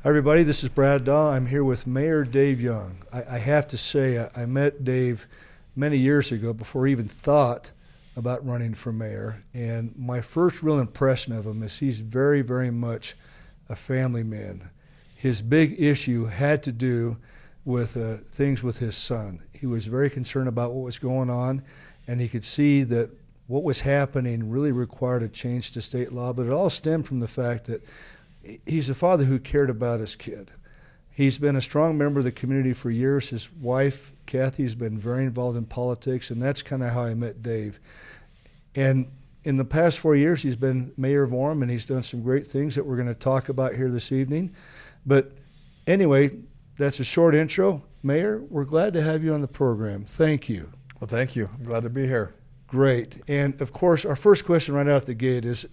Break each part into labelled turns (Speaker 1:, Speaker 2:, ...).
Speaker 1: Hi, everybody. This is Brad Daw. I'm here with Mayor Dave Young. I have to say, I met Dave many years ago before he even thought about running for mayor. And my first real impression of him is he's very, very much a family man. His big issue had to do with things with his son. He was very concerned about what was going on, and he could see that what was happening really required a change to state law, but it all stemmed from the fact that he's a father who cared about his kid. He's been a strong member of the community for years. His wife, Kathy, has been very involved in politics, and that's kind of how I met Dave. And in the past 4 years, he's been mayor of Orem, and he's done some great things that we're going to talk about here this evening. But anyway, that's a short intro. Mayor, we're glad to have you on the program. Thank you.
Speaker 2: Well, thank you. I'm glad to be here.
Speaker 1: Great. And of course, our first question right out the gate is,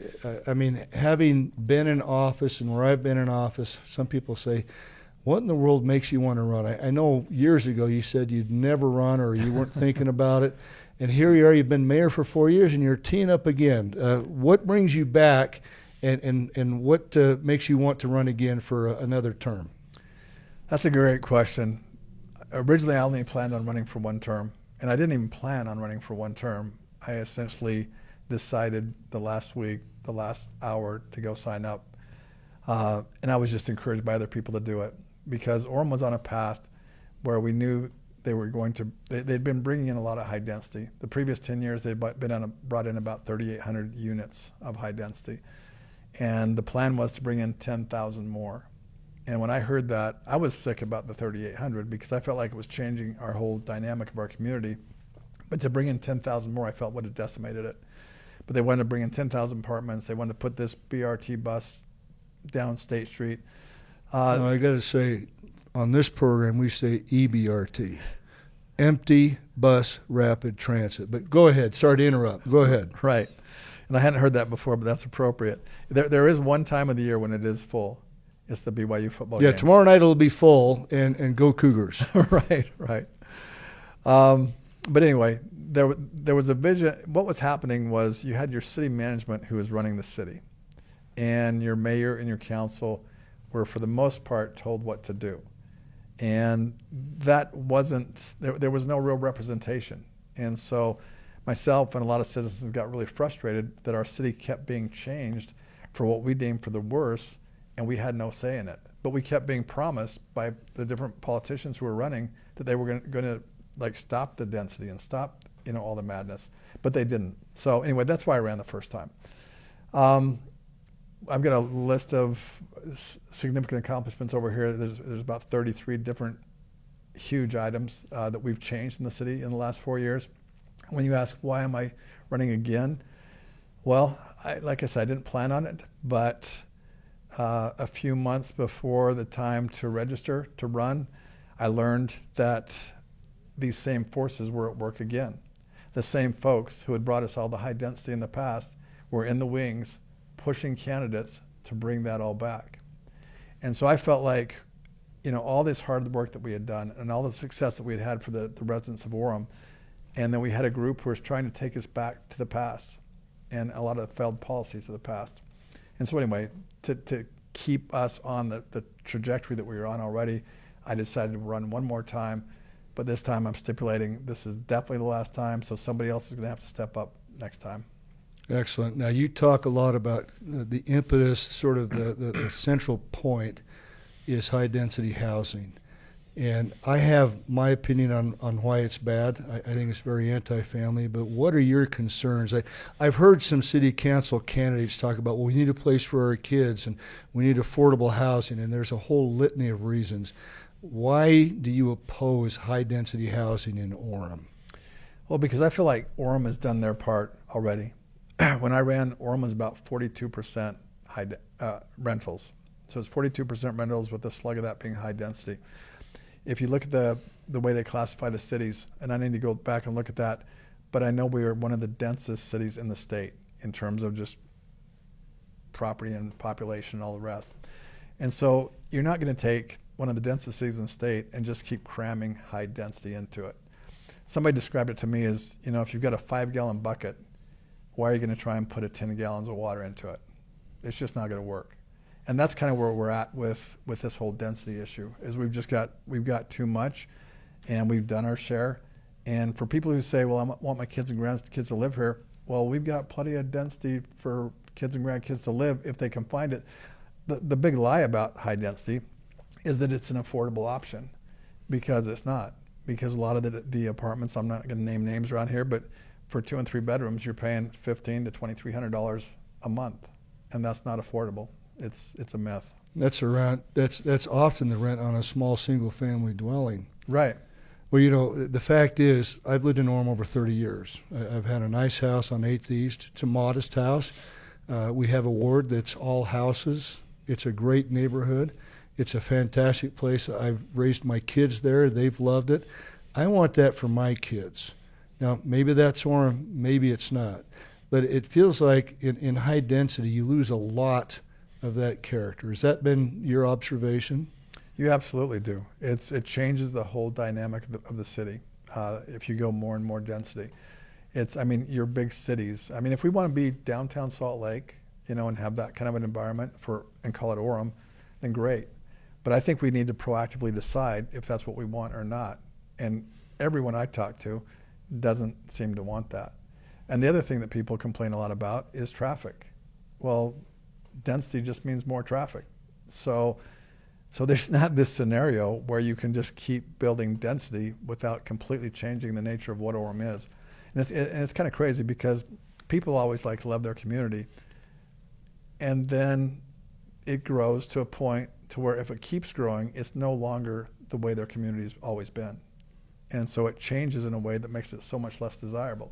Speaker 1: having been in office and where I've been in office, some people say, what in the world makes you want to run? I know years ago you said you'd never run or you weren't thinking about it. And here you are, you've been mayor for 4 years and you're teeing up again. What brings you back and what makes you want to run again for another term?
Speaker 2: That's a great question. Originally, I only planned on running for one term, and I didn't even plan on running for one term. I essentially decided the last week, the last hour, to go sign up. And I was just encouraged by other people to do it because Orem was on a path where we knew they were going to, they'd been bringing in a lot of high density. The previous 10 years, they'd brought in about 3,800 units of high density. And the plan was to bring in 10,000 more. And when I heard that, I was sick about the 3,800 because I felt like it was changing our whole dynamic of our community. But to bring in 10,000 more, I felt would have decimated it. But they wanted to bring in 10,000 apartments. They wanted to put this BRT bus down State Street.
Speaker 1: I got to say, on this program, we say EBRT, Empty Bus Rapid Transit. But go ahead. Sorry to interrupt. Go ahead.
Speaker 2: Right. And I hadn't heard that before, but that's appropriate. There is one time of the year when it is full. It's the BYU football games.
Speaker 1: Yeah, tomorrow night it'll be full, and go Cougars.
Speaker 2: Right. But anyway, there was a vision. What was happening was you had your city management who was running the city, and your mayor and your council were, for the most part, told what to do. And that wasn't, there was no real representation. And so myself and a lot of citizens got really frustrated that our city kept being changed for what we deemed for the worse, and we had no say in it. But we kept being promised by the different politicians who were running that they were going to like stop the density and stop all the madness, but they didn't. So anyway, that's why I ran the first time. I've got a list of significant accomplishments over here. There's about 33 different huge items that we've changed in the city in the last 4 years. When you ask why am I running again, well, like I said, I didn't plan on it, but a few months before the time to register to run, I learned that these same forces were at work again. The same folks who had brought us all the high density in the past were in the wings pushing candidates to bring that all back. And so I felt like, all this hard work that we had done and all the success that we had had for the residents of Orem, and then we had a group who was trying to take us back to the past and a lot of the failed policies of the past. And so anyway, to keep us on the trajectory that we were on already, I decided to run one more time. But this time I'm stipulating this is definitely the last time, so somebody else is going to have to step up next time.
Speaker 1: Excellent. Now, you talk a lot about the impetus, sort of the central point is high-density housing. And I have my opinion on why it's bad. I think it's very anti-family, but what are your concerns? I've heard some city council candidates talk about, well, we need a place for our kids, and we need affordable housing, and there's a whole litany of reasons. Why do you oppose high-density housing in Orem?
Speaker 2: Well, because I feel like Orem has done their part already. When I ran, Orem was about 42% rentals. So it's 42% rentals with the slug of that being high density. If you look at the way they classify the cities, and I need to go back and look at that, but I know we are one of the densest cities in the state in terms of just property and population and all the rest. And so you're not going to take one of the densest cities in the state and just keep cramming high density into it. Somebody described it to me as, if you've got a 5-gallon bucket, why are you going to try and put 10 gallons of water into it? It's just not going to work. And that's kind of where we're at with this whole density issue, is we've got too much, and we've done our share. And for people who say, well, I want my kids and grandkids to live here, well, we've got plenty of density for kids and grandkids to live if they can find it. The big lie about high density is that it's an affordable option, because it's not. Because a lot of the apartments, I'm not going to name names around here, but for 2 and 3 bedrooms, you're paying $1,500 to $2,300 a month, and that's not affordable. It's a myth.
Speaker 1: That's often the rent on a small single-family dwelling.
Speaker 2: Right.
Speaker 1: Well, you know, the fact is, I've lived in Orem over 30 years. I've had a nice house on 8th East. It's a modest house. We have a ward that's all houses. It's a great neighborhood. It's a fantastic place. I've raised my kids there. They've loved it. I want that for my kids. Now, maybe that's Orem, maybe it's not. But it feels like in high density, you lose a lot of that character. Has that been your observation?
Speaker 2: You absolutely do. It changes the whole dynamic of the city if you go more and more density. Your big cities. If we want to be downtown Salt Lake, and have that kind of an environment and call it Orem, then great. But I think we need to proactively decide if that's what we want or not. And everyone I talk to doesn't seem to want that. And the other thing that people complain a lot about is traffic. Well, density just means more traffic. So there's not this scenario where you can just keep building density without completely changing the nature of what Orem is. And it's kind of crazy, because people always like to love their community. And then it grows to a point to where if it keeps growing, it's no longer the way their community's always been. And so it changes in a way that makes it so much less desirable.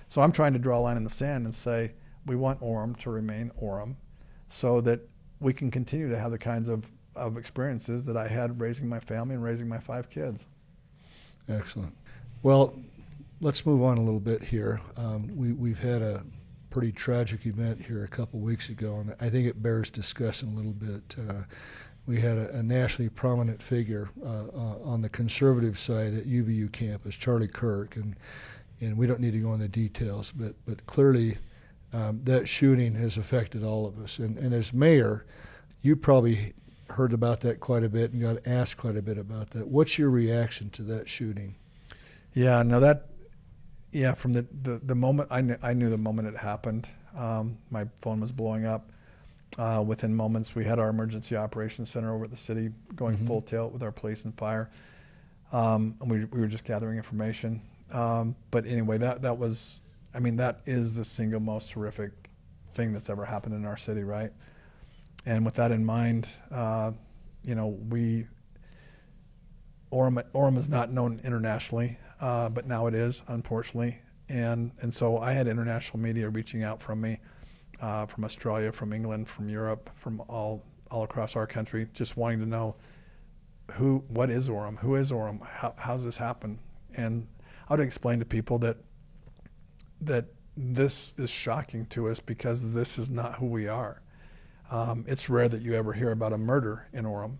Speaker 2: So I'm trying to draw a line in the sand and say, we want Orem to remain Orem, so that we can continue to have the kinds of experiences that I had raising my family and raising my 5 kids.
Speaker 1: Excellent. Well, let's move on a little bit here. We've had a pretty tragic event here a couple weeks ago, and I think it bears discussing a little bit. We had a nationally prominent figure on the conservative side at UVU campus, Charlie Kirk, and we don't need to go into details, but clearly that shooting has affected all of us. And as mayor, you probably heard about that quite a bit and got asked quite a bit about that. What's your reaction to that shooting?
Speaker 2: Yeah, no, from the moment I knew the moment it happened, my phone was blowing up. Within moments, we had our emergency operations center over at the city going full tilt with our police and fire, and we were just gathering information. But anyway, that was, that is the single most horrific thing that's ever happened in our city, right? And with that in mind, Orem is not known internationally, but now it is, unfortunately. And so I had international media reaching out from me, from Australia, from England, from Europe, from all across our country, just wanting to know what is Orem, who is Orem, how's this happen? And I would explain to people that this is shocking to us, because this is not who we are. It's rare that you ever hear about a murder in Orem,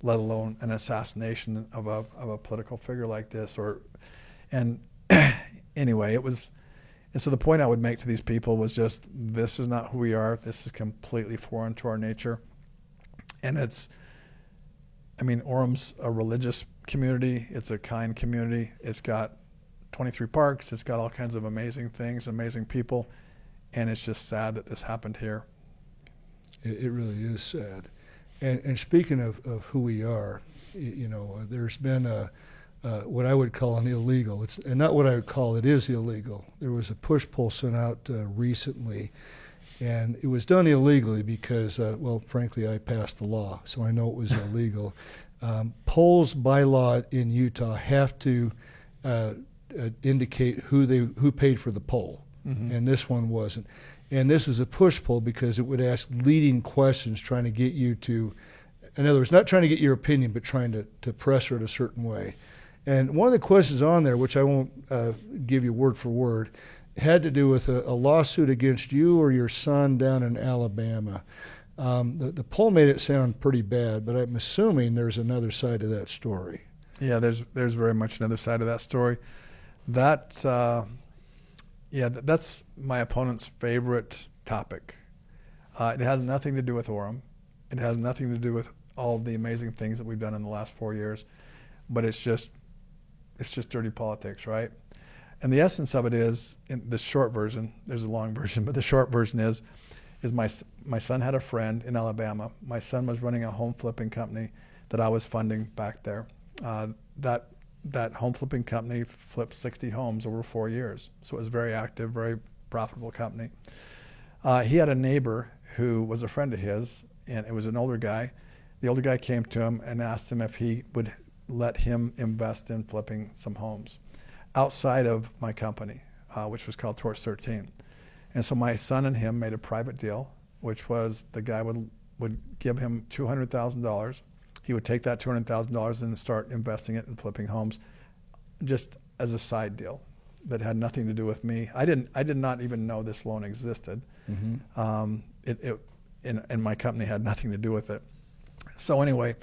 Speaker 2: let alone an assassination of a political figure like this. Anyway, it was. And so the point I would make to these people was just, this is not who we are. This is completely foreign to our nature. And Orem's a religious community. It's a kind community. It's got 23 parks. It's got all kinds of amazing things, amazing people. And it's just sad that this happened here.
Speaker 1: It really is sad. And speaking of who we are, there's been what I would call an illegal. And not what I would call it is illegal. There was a push-pull sent out recently, and it was done illegally because, frankly, I passed the law, so I know it was illegal. Polls by law in Utah have to indicate who paid for the poll, and this one wasn't. And this was a push-pull because it would ask leading questions trying to get you to, in other words, not trying to get your opinion, but trying to pressure it a certain way. And one of the questions on there, which I won't give you word for word, had to do with a lawsuit against you or your son down in Alabama. The poll made it sound pretty bad, but I'm assuming there's another side to that story.
Speaker 2: Yeah, there's very much another side of that story. That's my opponent's favorite topic. It has nothing to do with Orem. It has nothing to do with all the amazing things that we've done in the last 4 years, but it's just dirty politics, right? And the essence of it is, in the short version, there's a long version, but the short version is my son had a friend in Alabama. My son was running a home flipping company that I was funding back there. That home flipping company flipped 60 homes over 4 years. So it was very active, very profitable company. He had a neighbor who was a friend of his, and it was an older guy. The older guy came to him and asked him if he would let him invest in flipping some homes outside of my company, which was called Torch 13. And so my son and him made a private deal, which was the guy would give him $200,000. He would take that $200,000 and start investing it in flipping homes, just as a side deal that had nothing to do with me. I did not even know this loan existed. Mm-hmm. And my company had nothing to do with it. So anyway,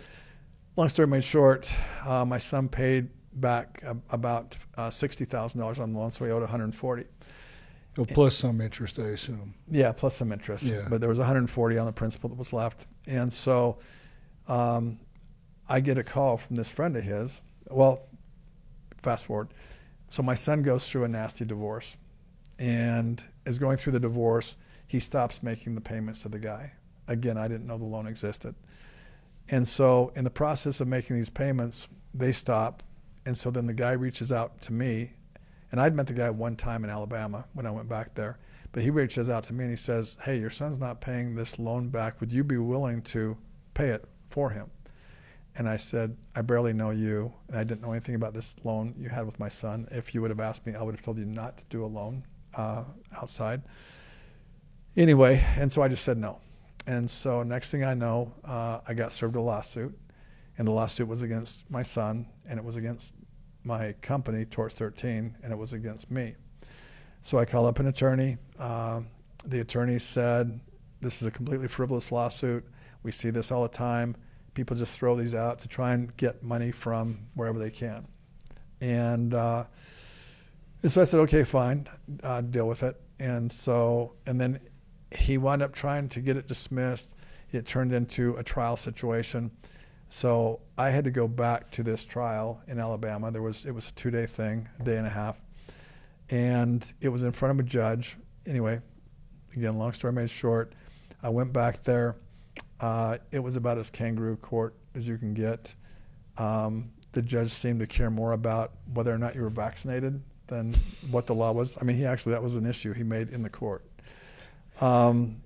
Speaker 2: long story made short, my son paid back about $60,000 on the loan, so he owed $140,000.
Speaker 1: Oh, plus some interest, I assume.
Speaker 2: Yeah, plus some interest.
Speaker 1: Yeah.
Speaker 2: But there was $140,000 on the principal that was left. And so I get a call from this friend of his. Well, fast forward. So my son goes through a nasty divorce. And as going through the divorce, he stops making the payments to the guy. Again, I didn't know the loan existed. And so in the process of making these payments, they stop. And so then the guy reaches out to me. And I'd met the guy one time in Alabama when I went back there. But he reaches out to me and he says, hey, your son's not paying this loan back. Would you be willing to pay it for him? And I said, I barely know you, and I didn't know anything about this loan you had with my son. If you would have asked me, I would have told you not to do a loan outside. Anyway, and so I just said no. And so next thing I know, I got served a lawsuit, and the lawsuit was against my son, and it was against my company, Torch 13, and it was against me. So I called up an attorney. The attorney said, this is a completely frivolous lawsuit. We see this all the time. People just throw these out to try and get money from wherever they can. And so I said, okay, fine, deal with it. And then he wound up trying to get it dismissed. It turned into a trial situation. So I had to go back to this trial in Alabama. It was a 2-day thing, a day and a half. And it was in front of a judge. Anyway, again, long story made short, I went back there. It was about as kangaroo court as you can get. The judge seemed to care more about whether or not you were vaccinated than what the law was. I mean, that was an issue he made in the court. And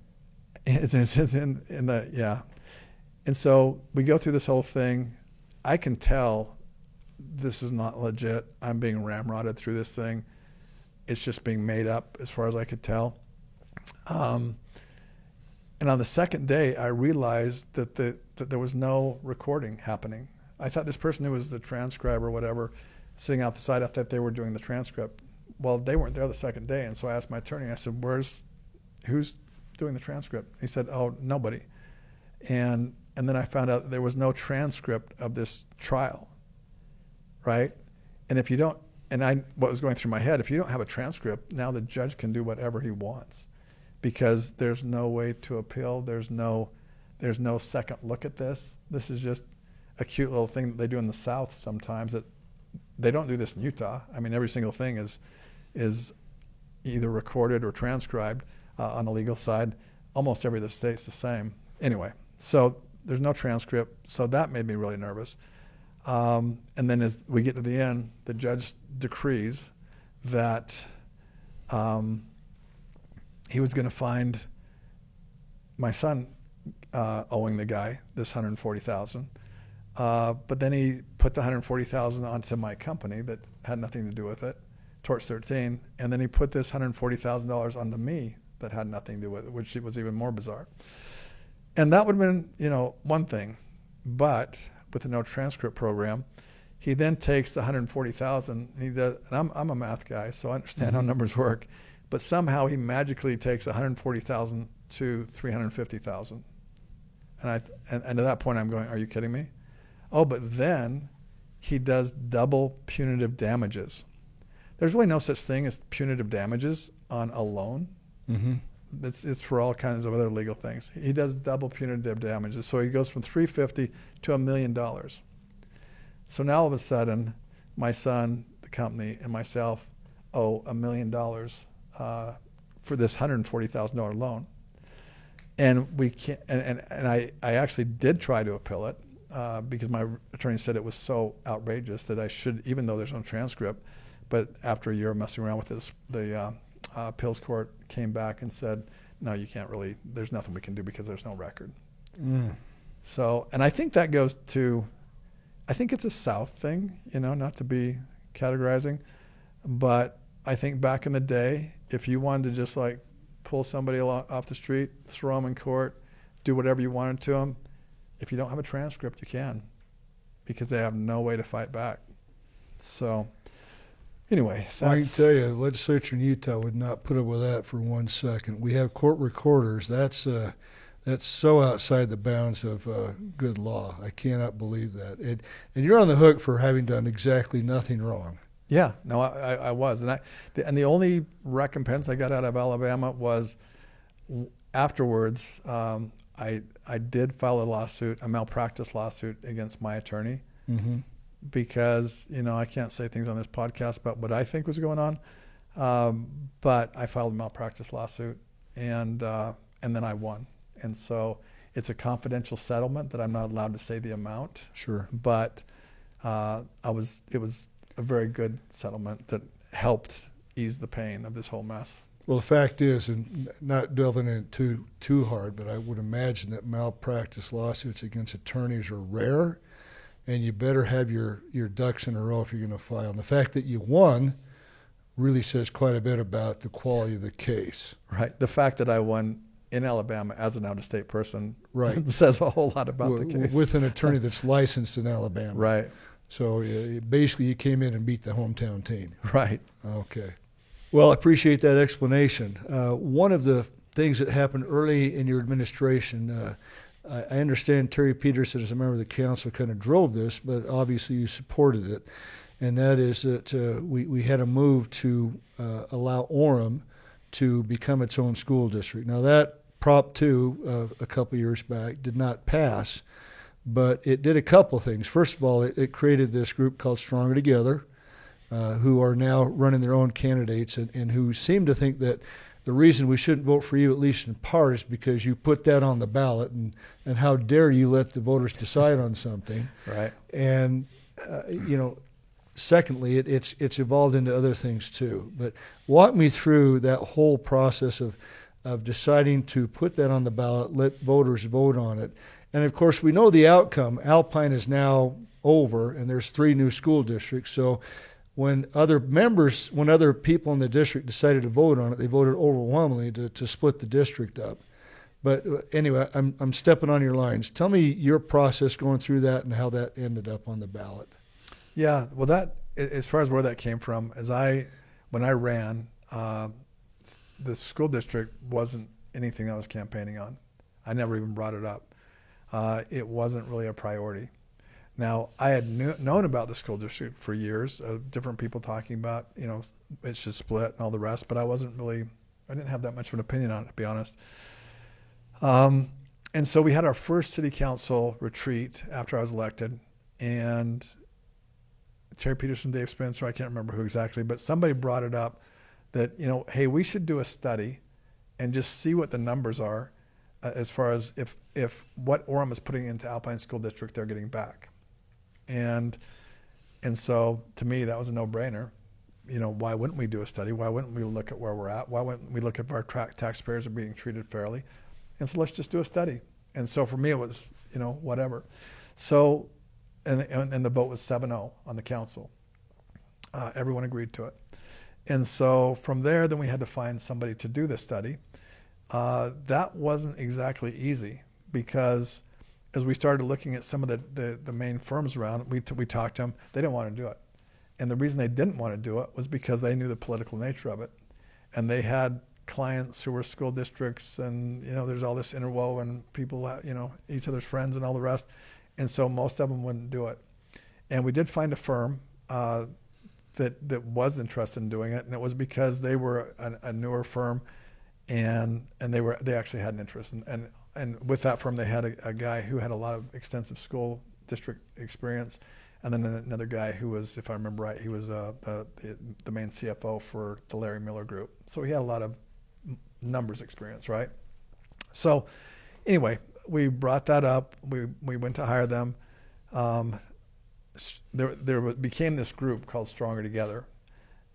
Speaker 2: so we go through this whole thing. I can tell this is not legit. I'm being ramrodded through this thing. It's just being made up as far as I could tell. And on the second day, I realized that there was no recording happening. I thought this person who was the transcriber or whatever, sitting out the side, I thought they were doing the transcript. Well, they weren't there the second day, and so I asked my attorney, I said, who's doing the transcript? He said, oh, nobody. And then I found out that there was no transcript of this trial, right? And if you don't, what was going through my head, if you don't have a transcript, now the judge can do whatever he wants, because there's no way to appeal. There's no second look at this. This is just a cute little thing that they do in the South sometimes. That they don't do this in Utah. I mean, every single thing is either recorded or transcribed on the legal side. Almost every other state's the same. Anyway, so there's no transcript. So that made me really nervous. And then as we get to the end, the judge decrees that he was going to find my son owing the guy this $140,000. But then he put the $140,000 onto my company that had nothing to do with it, Torch 13, and then he put this $140,000 onto me that had nothing to do with it, which was even more bizarre. And that would have been, one thing, but with the no transcript program, he then takes the $140,000 and he does. And I'm a math guy, so I understand how numbers work. But somehow he magically takes $140,000 to $350,000, and at that point I'm going, are you kidding me? Oh, but then he does double punitive damages. There's really no such thing as punitive damages on a loan. Mm-hmm. It's for all kinds of other legal things. He does double punitive damages. So he goes from $350,000 to $1 million. So now all of a sudden, my son, the company, and myself owe $1 million for this $140,000 loan. And we can't. And I actually did try to appeal it because my attorney said it was so outrageous that I should, even though there's no transcript. But after a year of messing around with this, the appeals court came back and said, no, you can't really. There's nothing we can do because there's no record. So, and I think that goes to, I think it's a South thing, not to be categorizing, but I think back in the day, if you wanted to just like pull somebody off the street, throw them in court, do whatever you wanted to them, if you don't have a transcript, you can, because they have no way to fight back. So anyway,
Speaker 1: I can tell you, the legislature in Utah would not put up with that for 1 second. We have court recorders. That's so outside the bounds of good law. I cannot believe that. And you're on the hook for having done exactly nothing wrong.
Speaker 2: Yeah, no, I was, and the only recompense I got out of Alabama was afterwards. I did file a malpractice lawsuit against my attorney, because I can't say things on this podcast about what I think was going on, but I filed a malpractice lawsuit, and then I won. And so it's a confidential settlement that I'm not allowed to say the amount.
Speaker 1: Sure.
Speaker 2: But it was a very good settlement that helped ease the pain of this whole mess.
Speaker 1: Well, the fact is, and not delving into too hard, but I would imagine that malpractice lawsuits against attorneys are rare, and you better have your ducks in a row if you're going to file. And the fact that you won really says quite a bit about the quality of the case.
Speaker 2: Right. The fact that I won in Alabama as an out-of-state person,
Speaker 1: right,
Speaker 2: says a whole lot about the case.
Speaker 1: With an attorney that's licensed in Alabama.
Speaker 2: Right.
Speaker 1: So basically you came in and beat the hometown team.
Speaker 2: Right.
Speaker 1: Okay. Well, I appreciate that explanation. One of the things that happened early in your administration, I understand Terry Peterson, as a member of the council, kind of drove this, but obviously you supported it, and that is that we had a move to allow Orem to become its own school district. Now that Prop 2 a couple years back did not pass, but it did a couple things. First of all, it created this group called Stronger Together, who are now running their own candidates and who seem to think that the reason we shouldn't vote for you, at least in part, is because you put that on the ballot, and how dare you let the voters decide on something.
Speaker 2: Right.
Speaker 1: And, secondly, it's evolved into other things too. But walk me through that whole process of deciding to put that on the ballot, let voters vote on it. And of course, we know the outcome. Alpine is now over, and there's 3 new school districts. So when other people in the district decided to vote on it, they voted overwhelmingly to split the district up. But anyway, I'm stepping on your lines. Tell me your process going through that and how that ended up on the ballot.
Speaker 2: Yeah, well, that, as far as where that came from, when I ran, the school district wasn't anything I was campaigning on. I never even brought it up. It wasn't really a priority. Now, I had known about the school district for years, different people talking about, it should split and all the rest, but I didn't have that much of an opinion on it, to be honest. And so we had our first city council retreat after I was elected, and Terry Peterson, Dave Spencer, I can't remember who exactly, but somebody brought it up that, hey, we should do a study and just see what the numbers are as far as if what Orem is putting into Alpine School District they're getting back. And so to me, that was a no-brainer. Why wouldn't we do a study? Why wouldn't we look at where we're at? Why wouldn't we look at if our taxpayers are being treated fairly? And so let's just do a study. And so for me, it was, whatever. So, and the vote was 7-0 on the council. Everyone agreed to it. And so from there, then we had to find somebody to do the study. That wasn't exactly easy, because as we started looking at some of the main firms around, we talked to them, they didn't want to do it. And the reason they didn't want to do it was because they knew the political nature of it. And they had clients who were school districts, and there's all this interwoven people, each other's friends and all the rest. And so most of them wouldn't do it. And we did find a firm that was interested in doing it, and it was because they were a newer firm, they actually had an interest, and with that firm they had a guy who had a lot of extensive school district experience, and then another guy who was, if I remember right, he was the main CFO for the Larry Miller Group. So he had a lot of numbers experience, right? So anyway, we brought that up. We went to hire them. Became this group called Stronger Together,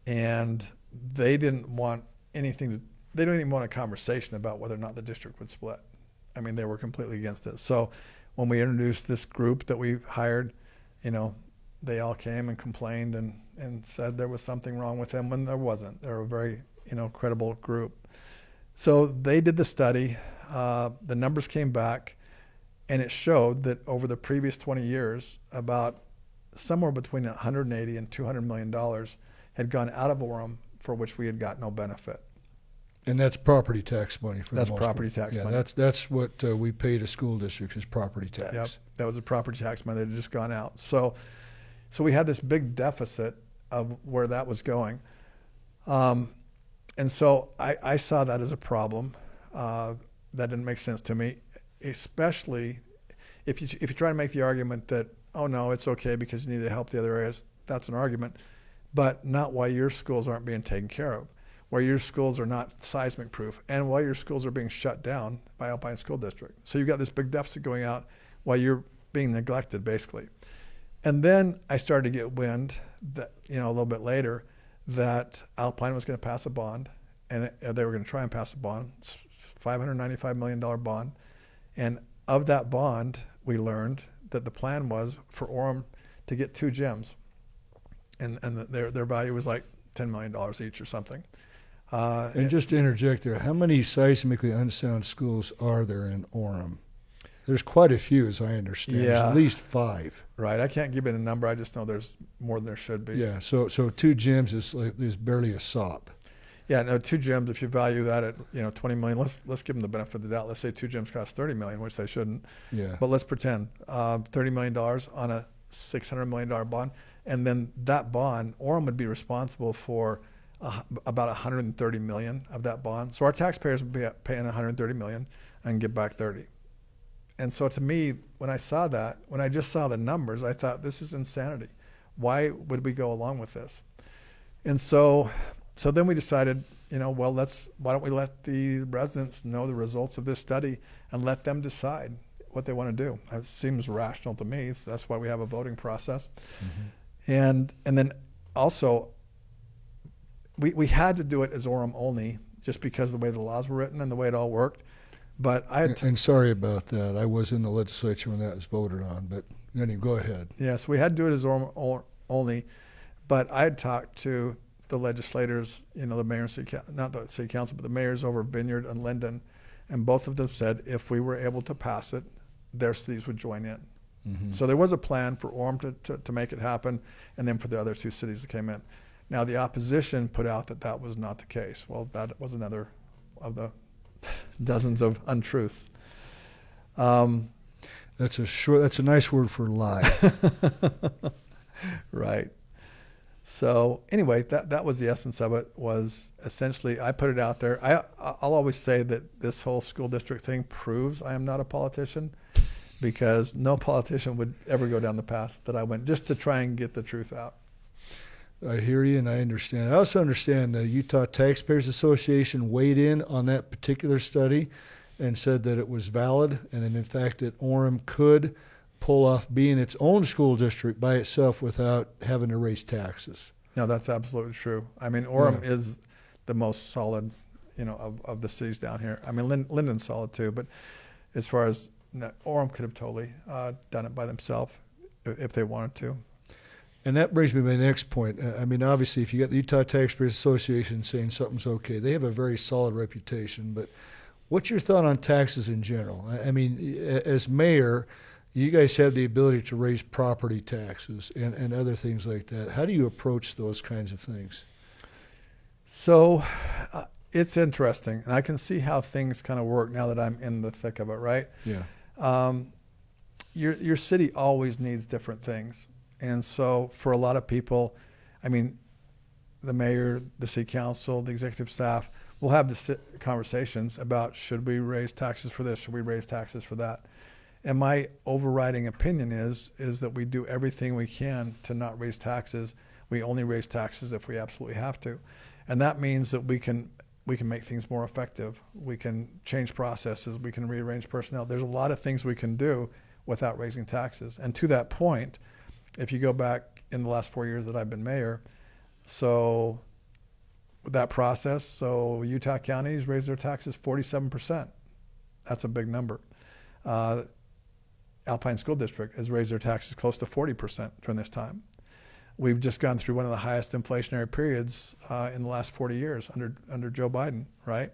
Speaker 2: and they didn't want anything. They didn't even want a conversation about whether or not the district would split. I mean, they were completely against it. So when we introduced this group that we hired, they all came and complained and said there was something wrong with them when there wasn't. They're a very, credible group. So they did the study. The numbers came back, and it showed that over the previous 20 years, about somewhere between $180 and $200 million had gone out of Orem for which we had got no benefit.
Speaker 1: And that's property tax money for
Speaker 2: That's
Speaker 1: the most
Speaker 2: property
Speaker 1: part.
Speaker 2: tax money.
Speaker 1: That's what we pay to school districts is property tax.
Speaker 2: Yep, that was a property tax money that had just gone out. So we had this big deficit of where that was going. And so I saw that as a problem. That didn't make sense to me, especially if you try to make the argument that, oh no, it's okay because you need to help the other areas. That's an argument, but not why your schools aren't being taken care of, why your schools are not seismic proof, and why your schools are being shut down by Alpine School District. So you've got this big deficit going out while you're being neglected, basically. And then I started to get wind that, a little bit later, that Alpine was going to pass a bond, and they were going to try and pass a bond, it's $595 million bond. And of that bond, we learned that the plan was for Orem to get 2 gyms, and their value was like $10 million each or something.
Speaker 1: And just to interject there, how many seismically unsound schools are there in Orem? There's quite a few, as I understand.
Speaker 2: Yeah.
Speaker 1: There's at least 5.
Speaker 2: Right. I can't give it a number. I just know there's more than there should be.
Speaker 1: Yeah. So 2 gyms is barely a sop.
Speaker 2: Yeah. No, 2 gyms. If you value that at $20 million, let's give them the benefit of the doubt. Let's say 2 gyms cost $30 million, which they shouldn't.
Speaker 1: Yeah.
Speaker 2: But let's pretend $30 million on a $600 million bond, and then that bond, Orem would be responsible for about $130 million of that bond. So our taxpayers would be paying $130 million and give back 30. And so to me, when I saw that, when I just saw the numbers, I thought, this is insanity. Why would we go along with this? And so then we decided, why don't we let the residents know the results of this study and let them decide what they want to do. It seems rational to me. So that's why we have a voting process. Mm-hmm. And then also, we had to do it as Orem only just because of the way the laws were written and the way it all worked. But
Speaker 1: and sorry about that. I was in the legislature when that was voted on, but anyway, go ahead.
Speaker 2: Yes, we had to do it as Orem only, but I had talked to the legislators, the mayor, not the city council, but the mayors over Vineyard and Linden, and both of them said if we were able to pass it, their cities would join in. Mm-hmm. So there was a plan for Orem to make it happen, and then for the other 2 cities that came in. Now the opposition put out that was not the case. Well, that was another of the dozens of untruths.
Speaker 1: That's a nice word for lie.
Speaker 2: Right. So anyway, that was the essence of it. Was essentially I put it out there. I'll always say that this whole school district thing proves I am not a politician, because no politician would ever go down the path that I went just to try and get the truth out.
Speaker 1: I hear you and I understand. I also understand the Utah Taxpayers Association weighed in on that particular study and said that it was valid, and in fact that Orem could pull off being its own school district by itself without having to raise taxes.
Speaker 2: No, that's absolutely true. I mean, Orem is the most solid, of the cities down here. I mean, Linden's solid too, but as far as Orem could have totally done it by themselves if they wanted to.
Speaker 1: And that brings me to my next point. I mean, obviously, if you got the Utah Taxpayers Association saying something's okay, they have a very solid reputation. But what's your thought on taxes in general? I mean, as mayor, you guys have the ability to raise property taxes and other things like that. How do you approach those kinds of things?
Speaker 2: So it's interesting, and I can see how things kind of work now that I'm in the thick of it, right?
Speaker 1: Yeah.
Speaker 2: Your city always needs different things. And so for a lot of people, I mean, the mayor, the city council, the executive staff, we'll have conversations about, should we raise taxes for this? Should we raise taxes for that? And my overriding opinion is that we do everything we can to not raise taxes. We only raise taxes if we absolutely have to. And that means that we can make things more effective. We can change processes. We can rearrange personnel. There's a lot of things we can do without raising taxes. And to that point, if you go back in the last 4 years that I've been mayor, so with that process, so Utah counties raised their taxes 47%. That's a big number. Alpine School District has raised their taxes close to 40% during this time. We've just gone through one of the highest inflationary periods in the last 40 years under Joe Biden, right?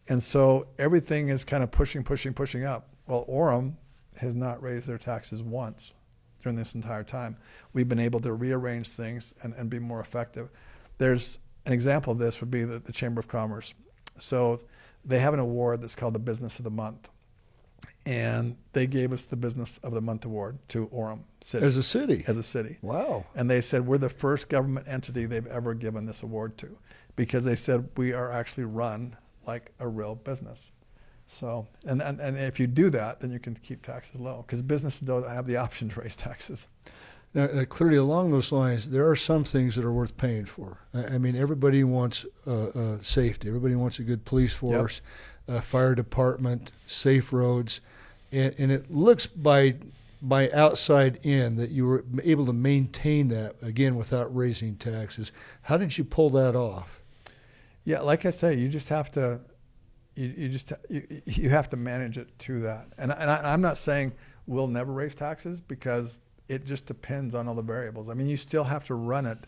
Speaker 2: And so everything is kind of pushing up. Well, Orem has not raised their taxes once during this entire time. We've been able to rearrange things and be more effective. There's an example of this would be the Chamber of Commerce. So they have an award that's called the Business of the Month. And they gave us the Business of the Month award to Orem City.
Speaker 1: As a city?
Speaker 2: As a city.
Speaker 1: Wow.
Speaker 2: And they said, we're the first government entity they've ever given this award to, because they said we are actually run like a real business. So, and if you do that, then you can keep taxes low, because businesses don't have the option to raise taxes.
Speaker 1: Now, clearly along those lines, there are some things that are worth paying for. I mean, everybody wants safety. Everybody wants a good police force, fire department, safe roads. And it looks by outside in that you were able to maintain that, again, without raising taxes. How did you pull that off?
Speaker 2: Yeah, like I say, you just have to, you have to manage it to that. And I'm not saying we'll never raise taxes, because it just depends on all the variables. I mean, you still have to run it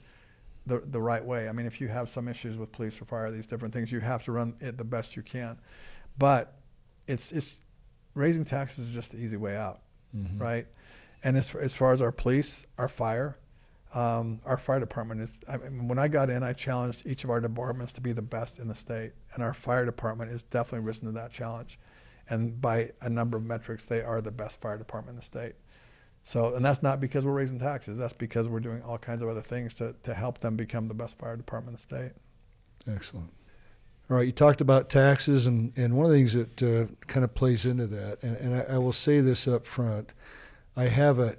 Speaker 2: the right way. I mean, if you have some issues with police or fire, these different things, you have to run it the best you can. But it's raising taxes is just the easy way out, right? And as far as our police, our fire department is, I mean, when I got in, I challenged each of our departments to be the best in the state. And our fire department has definitely risen to that challenge. And by a number of metrics, they are the best fire department in the state. So, and that's not because we're raising taxes. That's because we're doing all kinds of other things to help them become the best fire department in the state.
Speaker 1: Excellent. All right, you talked about taxes, and one of the things that kind of plays into that, and I will say this up front, I have a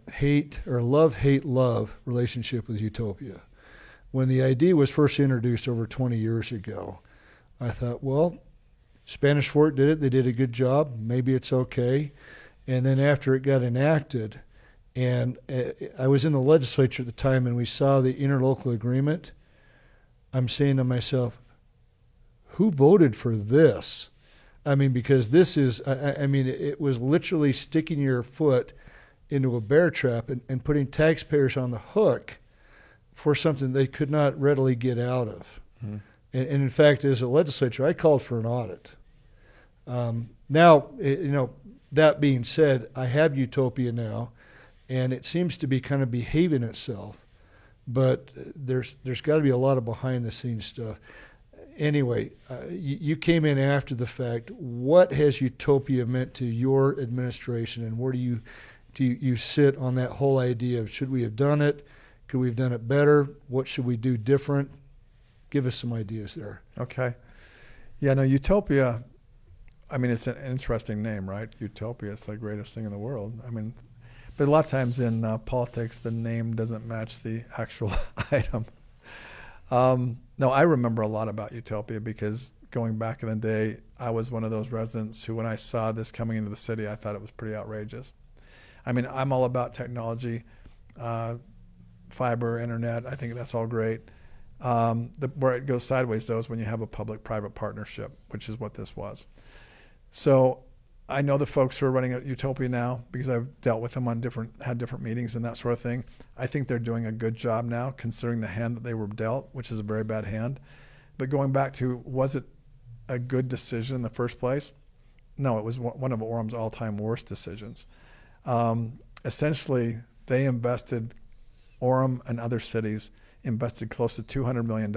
Speaker 1: love-hate-love relationship with Utopia. When the idea was first introduced over 20 years ago, I thought, well, Spanish Fort did it. They did a good job. Maybe it's okay. And then after it got enacted, and I was in the legislature at the time, and we saw the interlocal agreement, I'm saying to myself, who voted for this? I mean, because this is, I mean, it was literally sticking your foot into a bear trap and putting taxpayers on the hook for something they could not readily get out of. Mm-hmm. And in fact, as a legislature, I called for an audit. Now, that being said, I have Utopia now, and it seems to be kind of behaving itself. But there's got to be a lot of behind-the-scenes stuff. Anyway, you came in after the fact. What has Utopia meant to your administration, and where do you sit on that whole idea of, should we have done it? Could we have done it better? What should we do different? Give us some ideas there.
Speaker 2: Okay. Yeah, no, Utopia, I mean, it's an interesting name, right? Utopia, it's the greatest thing in the world. I mean, but a lot of times in politics, the name doesn't match the actual item. No, I remember a lot about Utopia, because going back in the day, I was one of those residents who, when I saw this coming into the city, I thought it was pretty outrageous. I mean, I'm all about technology, fiber, internet. I think that's all great. Where it goes sideways, though, is when you have a public-private partnership, which is what this was. So I know the folks who are running at Utopia now, because I've dealt with them had different meetings and that sort of thing. I think they're doing a good job now, considering the hand that they were dealt, which is a very bad hand. But going back to, was it a good decision in the first place? No, it was one of Orem's all-time worst decisions. Essentially, they invested, Orem and other cities invested close to $200 million.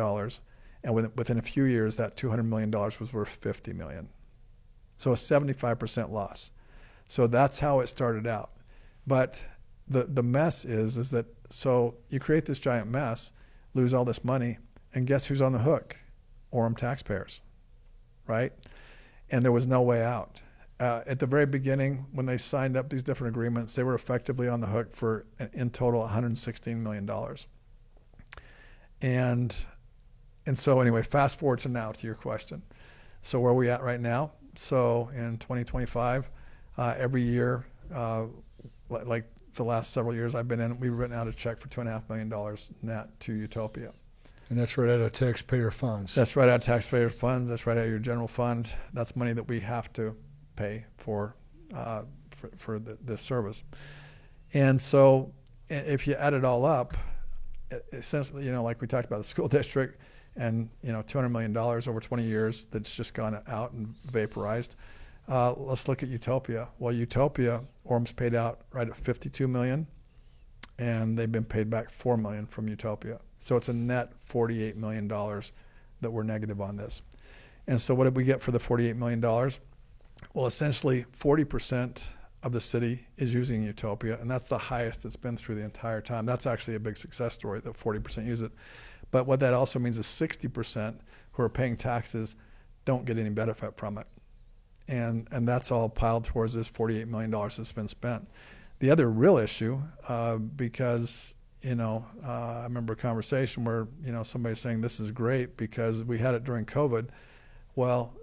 Speaker 2: And within a few years, that $200 million was worth $50 million. So a 75% loss. So that's how it started out. But the mess is that, so you create this giant mess, lose all this money, and guess who's on the hook? Orem taxpayers. right? And there was no way out. At the very beginning, when they signed up these different agreements, they were effectively on the hook for, in total, $116 million. And so anyway, fast forward to now, to your question. So where are we at right now? So in 2025, every year, like the last several years I've been in, we've written out a check for $2.5 million net to Utopia.
Speaker 1: And that's right out of taxpayer funds.
Speaker 2: That's right out of taxpayer funds. That's right out of your general fund. That's money that we have to pay for this service. And so if you add it all up, essentially, like we talked about the school district and, $200 million over 20 years that's just gone out and vaporized. Let's look at Utopia. Well, Utopia, Orem's paid out right at $52 million, and they've been paid back $4 million from Utopia. So it's a net $48 million that we're negative on this. And so what did we get for the $48 million? Well, essentially 40% of the city is using Utopia, and that's the highest it's been through the entire time. That's actually a big success story that 40% use it. But what that also means is 60% who are paying taxes don't get any benefit from it. And that's all piled towards this $48 million that's been spent. The other real issue, because, I remember a conversation where, somebody's saying this is great because we had it during COVID. Well,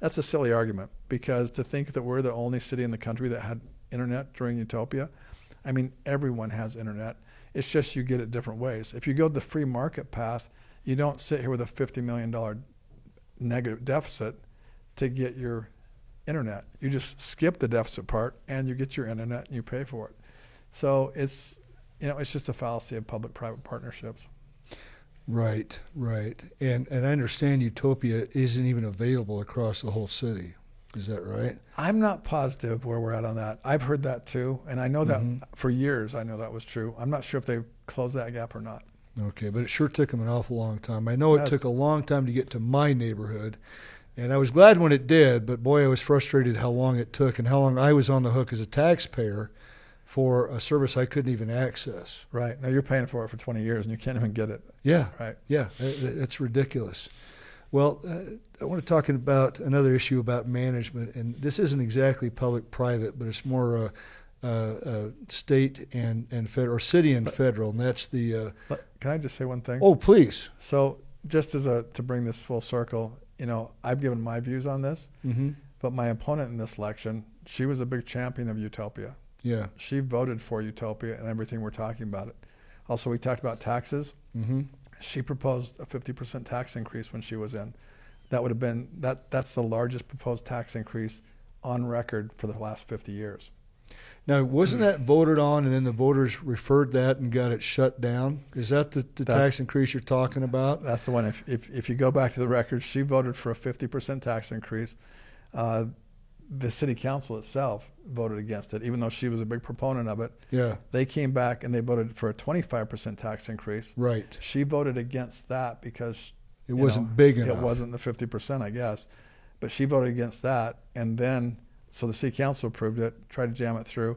Speaker 2: that's a silly argument, because to think that we're the only city in the country that had internet during Utopia, I mean, everyone has internet. It's just you get it different ways. If you go the free market path, you don't sit here with a $50 million negative deficit to get your internet. You just skip the deficit part and you get your internet and you pay for it. So it's just a fallacy of public-private partnerships.
Speaker 1: Right. And I understand Utopia isn't even available across the whole city. Is that right?
Speaker 2: I'm not positive where we're at on that. I've heard that too, and I know that for years I know that was true. I'm not sure if they've closed that gap or not.
Speaker 1: Okay, but it sure took them an awful long time. I know it took a long time to get to my neighborhood, and I was glad when it did, but boy, I was frustrated how long it took and how long I was on the hook as a taxpayer for a service I couldn't even access.
Speaker 2: Right. Now you're paying for it for 20 years and you can't even get it.
Speaker 1: Yeah.
Speaker 2: Right.
Speaker 1: Yeah, it's ridiculous. Well, I want to talk about another issue about management, and this isn't exactly public-private, but it's more state and federal, or city and federal, and that's the.
Speaker 2: Can I just say one thing?
Speaker 1: Oh, please.
Speaker 2: So, just to bring this full circle, I've given my views on this, but my opponent in this election, she was a big champion of Utopia.
Speaker 1: Yeah. She
Speaker 2: voted for Utopia and everything we're talking about it. Also, we talked about taxes. She proposed a 50% tax increase when she was in. That would have been that's the largest proposed tax increase on record for the last 50 years.
Speaker 1: Now, wasn't that voted on and then the voters referred that and got it shut down? Is that the tax increase you're talking about?
Speaker 2: That's the one. If you go back to the records, she voted for a 50% tax increase. The city council itself voted against it, even though she was a big proponent of it.
Speaker 1: Yeah.
Speaker 2: They came back and they voted for a 25% tax increase.
Speaker 1: Right.
Speaker 2: She voted against that because
Speaker 1: it wasn't big enough.
Speaker 2: It wasn't the 50%, I guess. But she voted against that, and then so the city council approved it, tried to jam it through,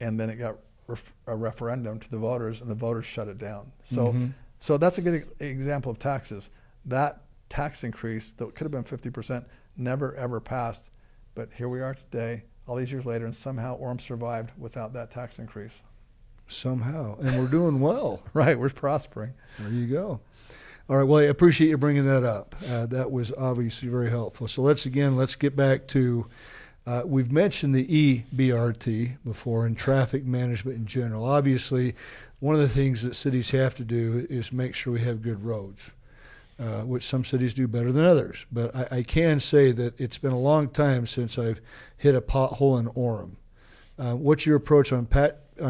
Speaker 2: and then it got a referendum to the voters, and the voters shut it down. So, so that's a good example of taxes. That tax increase that could have been 50% never ever passed. But here we are today, all these years later, and somehow Orem survived without that tax increase.
Speaker 1: Somehow. And we're doing well.
Speaker 2: Right, we're prospering.
Speaker 1: There you go. All right, well, I appreciate you bringing that up. That was obviously very helpful. So let's get back to, we've mentioned the EBRT before and traffic management in general. Obviously, one of the things that cities have to do is make sure we have good roads. Which some cities do better than others. But I can say that it's been a long time since I've hit a pothole in Orem. What's your approach on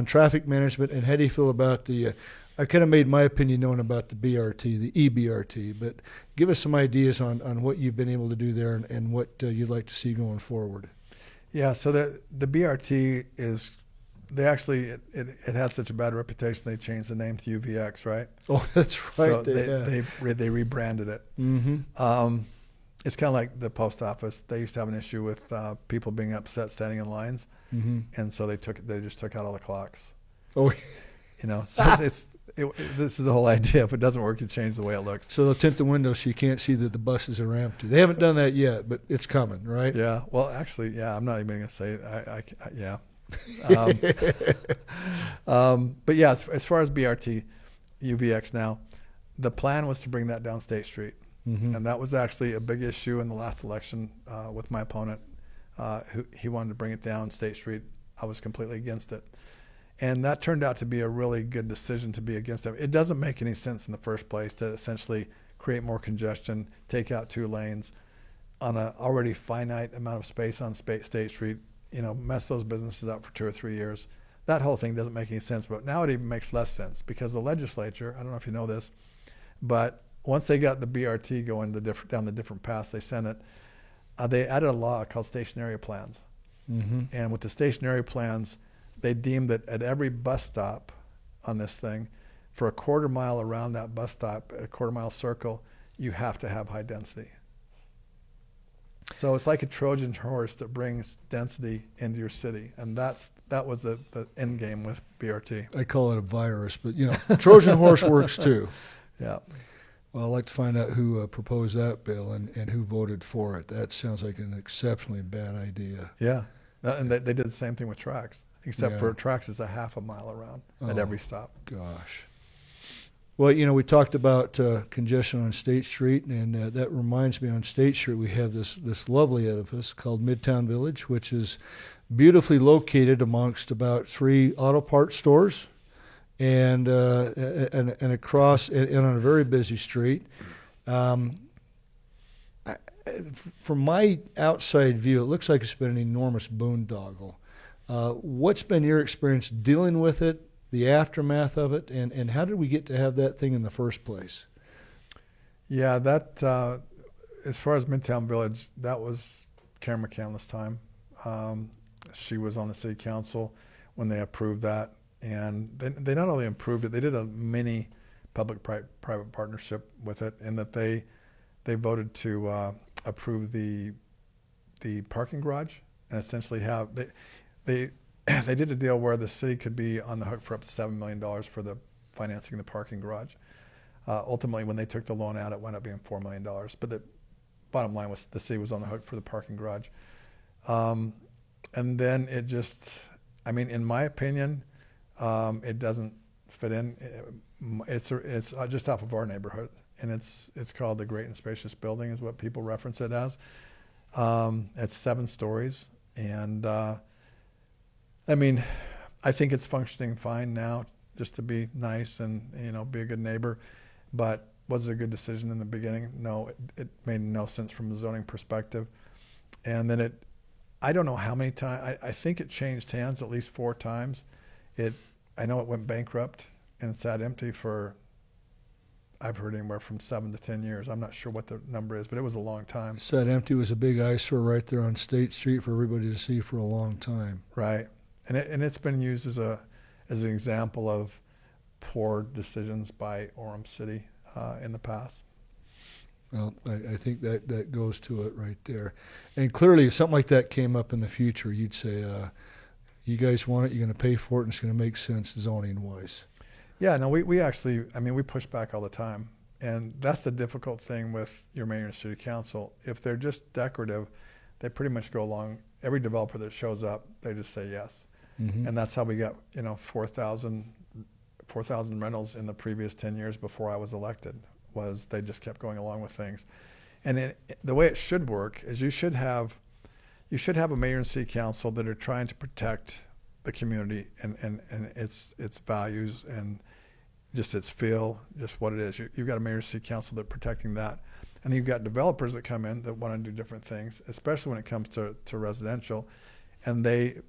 Speaker 1: traffic management, and how do you feel about the, I kind of made my opinion known about the BRT, the EBRT, but give us some ideas on what you've been able to do there and what you'd like to see going forward.
Speaker 2: Yeah, so the BRT is, they actually, it had such a bad reputation they changed the name to UVX, right?
Speaker 1: Oh, that's right.
Speaker 2: So they rebranded it. It's kind of like the post office. They used to have an issue with people being upset standing in lines, and so they just took out all the clocks.
Speaker 1: Oh,
Speaker 2: So this is the whole idea. If it doesn't work, you change the way it looks.
Speaker 1: So they'll tint the window so you can't see that the buses are empty. They haven't done that yet, but it's coming, right?
Speaker 2: Yeah. Well, actually, yeah. I'm not even going to say. Yeah. But yeah, as far as BRT, UVX now, the plan was to bring that down State Street, and that was actually a big issue in the last election with my opponent. He wanted to bring it down State Street. I was completely against it. And that turned out to be a really good decision to be against it. It doesn't make any sense in the first place to essentially create more congestion, take out 2 lanes on an already finite amount of space on State Street, mess those businesses up for 2 or 3 years. That whole thing doesn't make any sense, but now it even makes less sense because the legislature, I don't know if you know this, but once they got the BRT going down the different paths they sent it, they added a law called station area plans. And with the station area plans, they deemed that at every bus stop on this thing, for a quarter mile around that bus stop, a quarter mile circle, you have to have high density. So it's like a Trojan horse that brings density into your city, and that was the end game with BRT.
Speaker 1: I call it a virus, but Trojan horse works too.
Speaker 2: Yeah.
Speaker 1: Well, I'd like to find out who proposed that bill and who voted for it. That sounds like an exceptionally bad idea.
Speaker 2: Yeah, and they did the same thing with tracks, except for tracks is a half a mile around at every stop.
Speaker 1: Gosh. Well, we talked about congestion on State Street, and that reminds me, on State Street we have this lovely edifice called Midtown Village, which is beautifully located amongst about 3 auto parts stores, and across and on a very busy street. From my outside view, it looks like it's been an enormous boondoggle. What's been your experience dealing with it, the aftermath of it, and how did we get to have that thing in the first place?
Speaker 2: Yeah, that as far as Midtown Village, that was Karen McCandless's time. She was on the city council when they approved that, and they not only approved it, they did a mini public-private partnership with it, in that they voted to approve the parking garage, and essentially have they did a deal where the city could be on the hook for up to $7 million for the financing the parking garage. Ultimately, when they took the loan out, it wound up being $4 million. But the bottom line was the city was on the hook for the parking garage. And then it just, in my opinion, it doesn't fit in. It's just off of our neighborhood, and it's called the Great and Spacious Building, is what people reference it as. It's 7 stories, and I think it's functioning fine now, just to be nice and be a good neighbor. But was it a good decision in the beginning? No, it made no sense from a zoning perspective. And then I don't know how many times. I think it changed hands at least 4 times. I know it went bankrupt and it sat empty for, I've heard, anywhere from 7 to 10 years. I'm not sure what the number is, but it was a long time.
Speaker 1: Sat empty was a big eyesore right there on State Street for everybody to see for a long time.
Speaker 2: Right. And it's been used as an example of poor decisions by Orem City in the past.
Speaker 1: Well, I think that goes to it right there. And clearly, if something like that came up in the future, you'd say, you guys want it, you're going to pay for it, and it's going to make sense zoning-wise. Yeah,
Speaker 2: no, we actually, we push back all the time. And that's the difficult thing with your mayor and city council. If they're just decorative, they pretty much go along. Every developer that shows up, they just say yes. Mm-hmm. And that's how we got 4,000 rentals in the previous 10 years before I was elected, was they just kept going along with things. And the way it should work is you should have a mayor and city council that are trying to protect the community and its values and just its feel, just what it is. You've got a mayor and city council that are protecting that. And you've got developers that come in that want to do different things, especially when it comes to residential, and they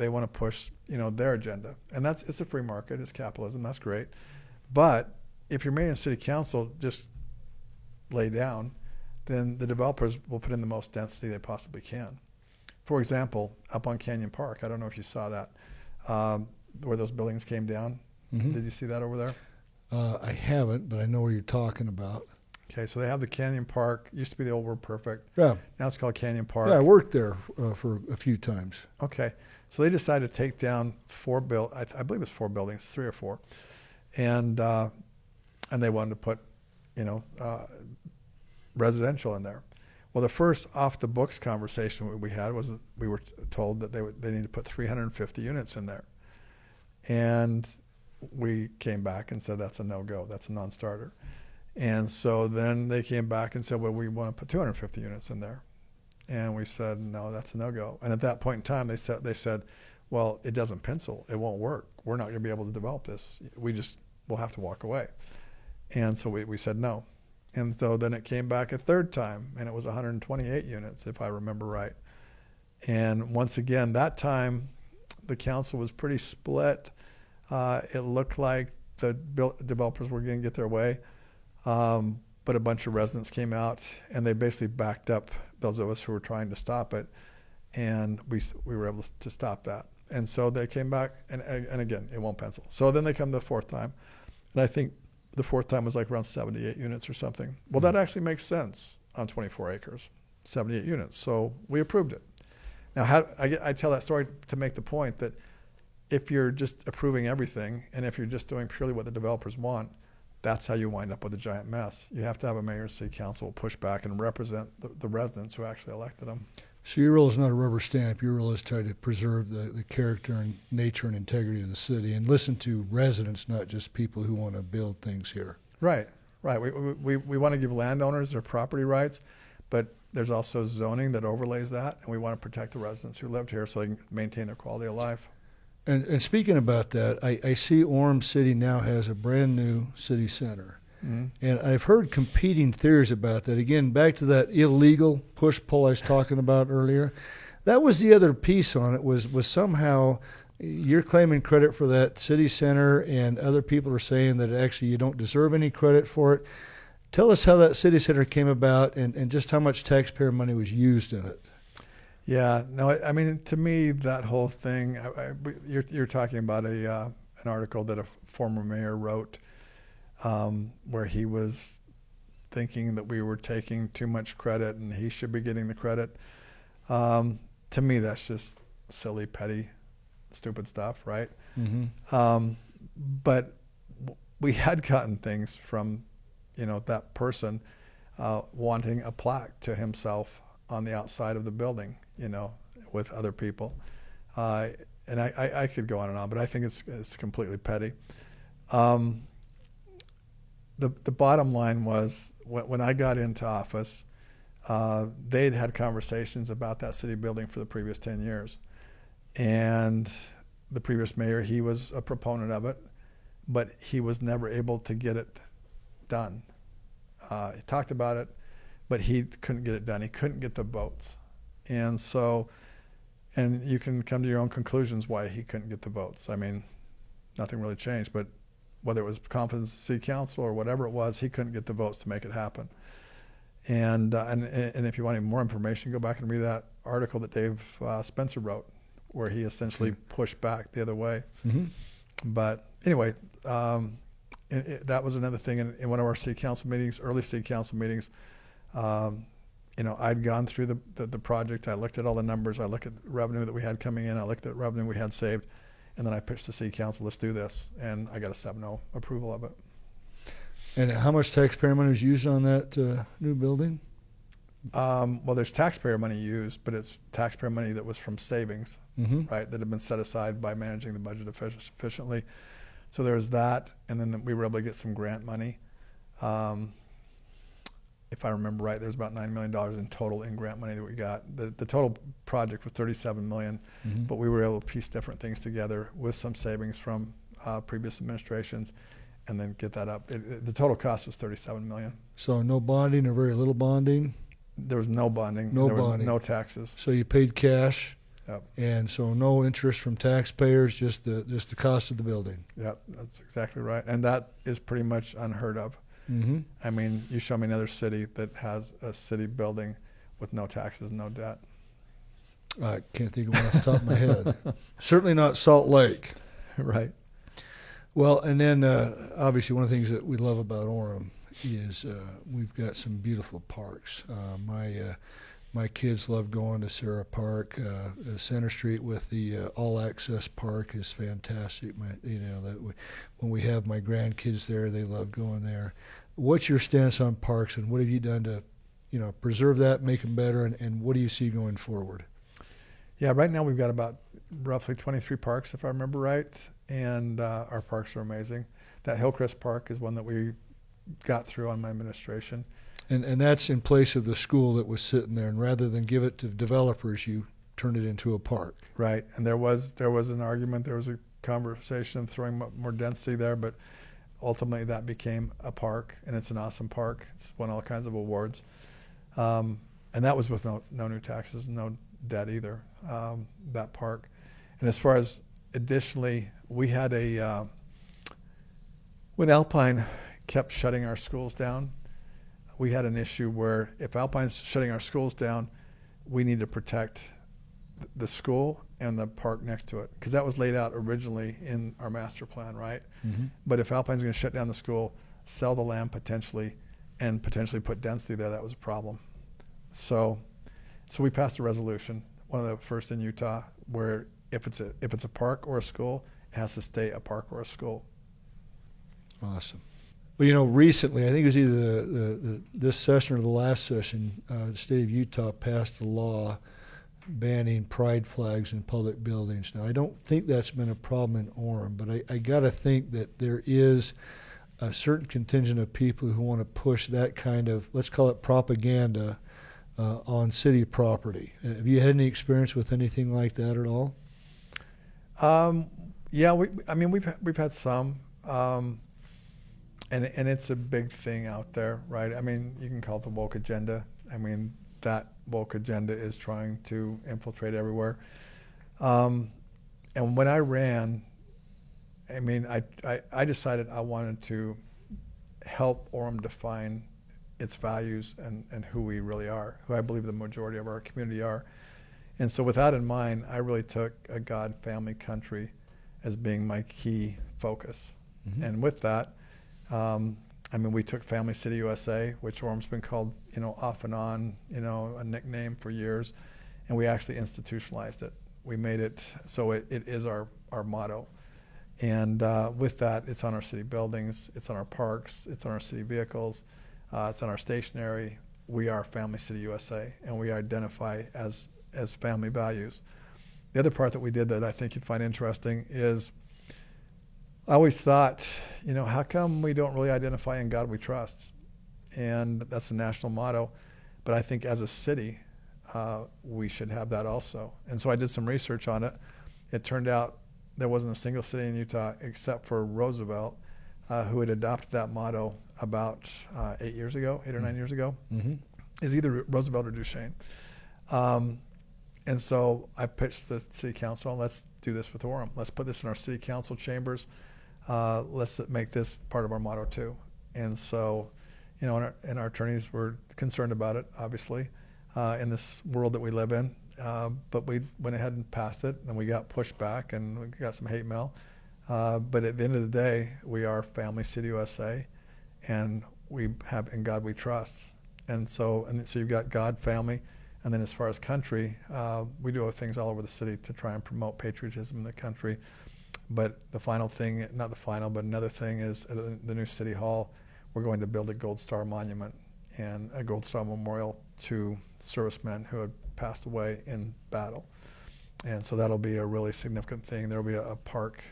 Speaker 2: want to push their agenda. And it's a free market, it's capitalism, that's great. But if your mayor and city council just lay down, then the developers will put in the most density they possibly can. For example, up on Canyon Park, I don't know if you saw that, where those buildings came down. Mm-hmm. Did you see that over there?
Speaker 1: I haven't, but I know what you're talking about.
Speaker 2: Okay, so they have the Canyon Park. Used to be the old Word Perfect.
Speaker 1: Yeah.
Speaker 2: Now it's called Canyon Park.
Speaker 1: Yeah, I worked there for a few times.
Speaker 2: Okay, So they decided to take down I believe it's 4 buildings, 3 or 4, and they wanted to put, residential in there. Well, the first off the books conversation we had was we were told that they need to put 350 units in there, and we came back and said that's a no-go, that's a non-starter. And so then they came back and said, well, we want to put 250 units in there. And we said, no, that's a no-go. And at that point in time, they said, well, it doesn't pencil. It won't work. We're not going to be able to develop this. We'll have to walk away. And so we said no. And so then it came back a third time, and it was 128 units, if I remember right. And once again, that time, the council was pretty split. It looked like the developers were going to get their way. But a bunch of residents came out, and they basically backed up those of us who were trying to stop it, and we were able to stop that. And so they came back, and again, it won't pencil. So then they come the fourth time, and I think the fourth time was like around 78 units or something. Well, that actually makes sense on 24 acres, 78 units. So we approved it. Now, I tell that story to make the point that if you're just approving everything, and if you're just doing purely what the developers want, that's how you wind up with a giant mess. You have to have a mayor and city council push back and represent the residents who actually elected them.
Speaker 1: So your role is not a rubber stamp. Your role is try to preserve the character and nature and integrity of the city and listen to residents, not just people who want to build things here.
Speaker 2: Right. We want to give landowners their property rights, but there's also zoning that overlays that, and we want to protect the residents who lived here so they can maintain their quality of life.
Speaker 1: And speaking about that, I see Orem City now has a brand new city center. Mm-hmm. And I've heard competing theories about that. Again, back to that illegal push-pull I was talking about earlier. That was the other piece on it, was somehow you're claiming credit for that city center, and other people are saying that actually you don't deserve any credit for it. Tell us how that city center came about and just how much taxpayer money was used in it.
Speaker 2: Yeah, no, I mean, to me, that whole thing, you're talking about an article that a former mayor wrote where he was thinking that we were taking too much credit and he should be getting the credit. To me, that's just silly, petty, stupid stuff, right? Mm-hmm. But we had gotten things from, that person wanting a plaque to himself on the outside of the building, with other people. And I could go on and on, but I think it's completely petty. The bottom line was when I got into office, they'd had conversations about that city building for the previous 10 years. And the previous mayor, he was a proponent of it, but he was never able to get it done. He talked about it, but he couldn't get it done. He couldn't get the votes. And so, and you can come to your own conclusions why he couldn't get the votes. I mean, nothing really changed, but whether it was confidence in city council or whatever it was, he couldn't get the votes to make it happen. And if you want any more information, go back and read that article that Dave Spencer wrote, where he essentially pushed back the other way. Mm-hmm. But anyway, that was another thing in one of our city council meetings, early city council meetings. I'd gone through the project. I looked at all the numbers. I looked at the revenue that we had coming in. I looked at revenue we had saved. And then I pitched to city council, let's do this. And I got a 7-0 approval of it.
Speaker 1: And how much taxpayer money was used on that new building?
Speaker 2: Well, there's taxpayer money used, but it's taxpayer money that was from savings, mm-hmm. right, that had been set aside by managing the budget efficiently. So there was that, and then we were able to get some grant money. If I remember right, there's about $9 million in total in grant money that we got. The total project was $37 million, mm-hmm. but we were able to piece different things together with some savings from previous administrations and then get that up. The total cost was $37 million.
Speaker 1: So no bonding or very little bonding?
Speaker 2: There was no bonding.
Speaker 1: No
Speaker 2: there
Speaker 1: bonding.
Speaker 2: Was no taxes.
Speaker 1: So you paid cash?
Speaker 2: Yep.
Speaker 1: And so no interest from taxpayers, just the cost of the building?
Speaker 2: Yeah, that's exactly right. And that is pretty much unheard of. Mm-hmm. I mean, you show me another city that has a city building with no taxes and no debt.
Speaker 1: I can't think of one off the top of my head. Certainly not Salt Lake.
Speaker 2: Right.
Speaker 1: Well, and then obviously one of the things that we love about Orem is we've got some beautiful parks. My My kids love going to Sarah Park. Center Street with the all-access park is fantastic. When we have my grandkids there, they love going there. What's your stance on parks, and what have you done to, preserve that, make them better, and what do you see going forward?
Speaker 2: Yeah, right now we've got about roughly 23 parks, if I remember right, and our parks are amazing. That Hillcrest Park is one that we got through on my administration.
Speaker 1: And that's in place of the school that was sitting there, and rather than give it to developers, you turned it into a park.
Speaker 2: Right, and there was an argument, there was a conversation of throwing more density there, but ultimately that became a park, and it's an awesome park. It's won all kinds of awards, and that was with no new taxes, no debt either, that park. And as far as additionally, we had when Alpine kept shutting our schools down, we had an issue where if Alpine's shutting our schools down, we need to protect the school and the park next to it, because that was laid out originally in our master plan, right? Mm-hmm. But if Alpine's going to shut down the school, sell the land potentially, and potentially put density there, that was a problem. So we passed a resolution, one of the first in Utah, where if it's a park or a school, it has to stay a park or a school.
Speaker 1: Awesome. Well, recently, I think it was either this session or the last session, the state of Utah passed a law banning pride flags in public buildings. Now, I don't think that's been a problem in Orem, but I got to think that there is a certain contingent of people who want to push that kind of, let's call it propaganda, on city property. Have you had any experience with anything like that at all?
Speaker 2: Yeah, we've had some. And it's a big thing out there, right? I mean, you can call it the woke agenda. I mean, that woke agenda is trying to infiltrate everywhere. And when I ran, I mean, I decided I wanted to help Orem define its values and who we really are, who I believe the majority of our community are. And so with that in mind, I really took a God, family, country as being my key focus. Mm-hmm. And with that, we took Family City USA, which Orem's been called, off and on, a nickname for years, and we actually institutionalized it. We made it so it is our motto. And with that, it's on our city buildings, it's on our parks, it's on our city vehicles, it's on our stationery. We are Family City USA, and we identify as family values. The other part that we did that I think you'd find interesting is I always thought, how come we don't really identify in God we trust? And that's the national motto. But I think as a city, we should have that also. And so I did some research on it. It turned out there wasn't a single city in Utah except for Roosevelt who had adopted that motto about 8 or 9 years ago. Mm-hmm. Is either Roosevelt or Duchesne. And so I pitched the city council, let's do this with Orem. Let's put this in our city council chambers. Let's make this part of our motto too. And so, and our attorneys were concerned about it, obviously, in this world that we live in. But we went ahead and passed it, and we got pushback, and we got some hate mail. But at the end of the day, we are Family City USA, and we have In God We Trust. And so you've got God, family, and then as far as country, we do things all over the city to try and promote patriotism in the country. But the final thing, not the final, but another thing is the new City Hall, we're going to build a Gold Star monument and a Gold Star memorial to servicemen who had passed away in battle. And so that'll be a really significant thing. There'll be a park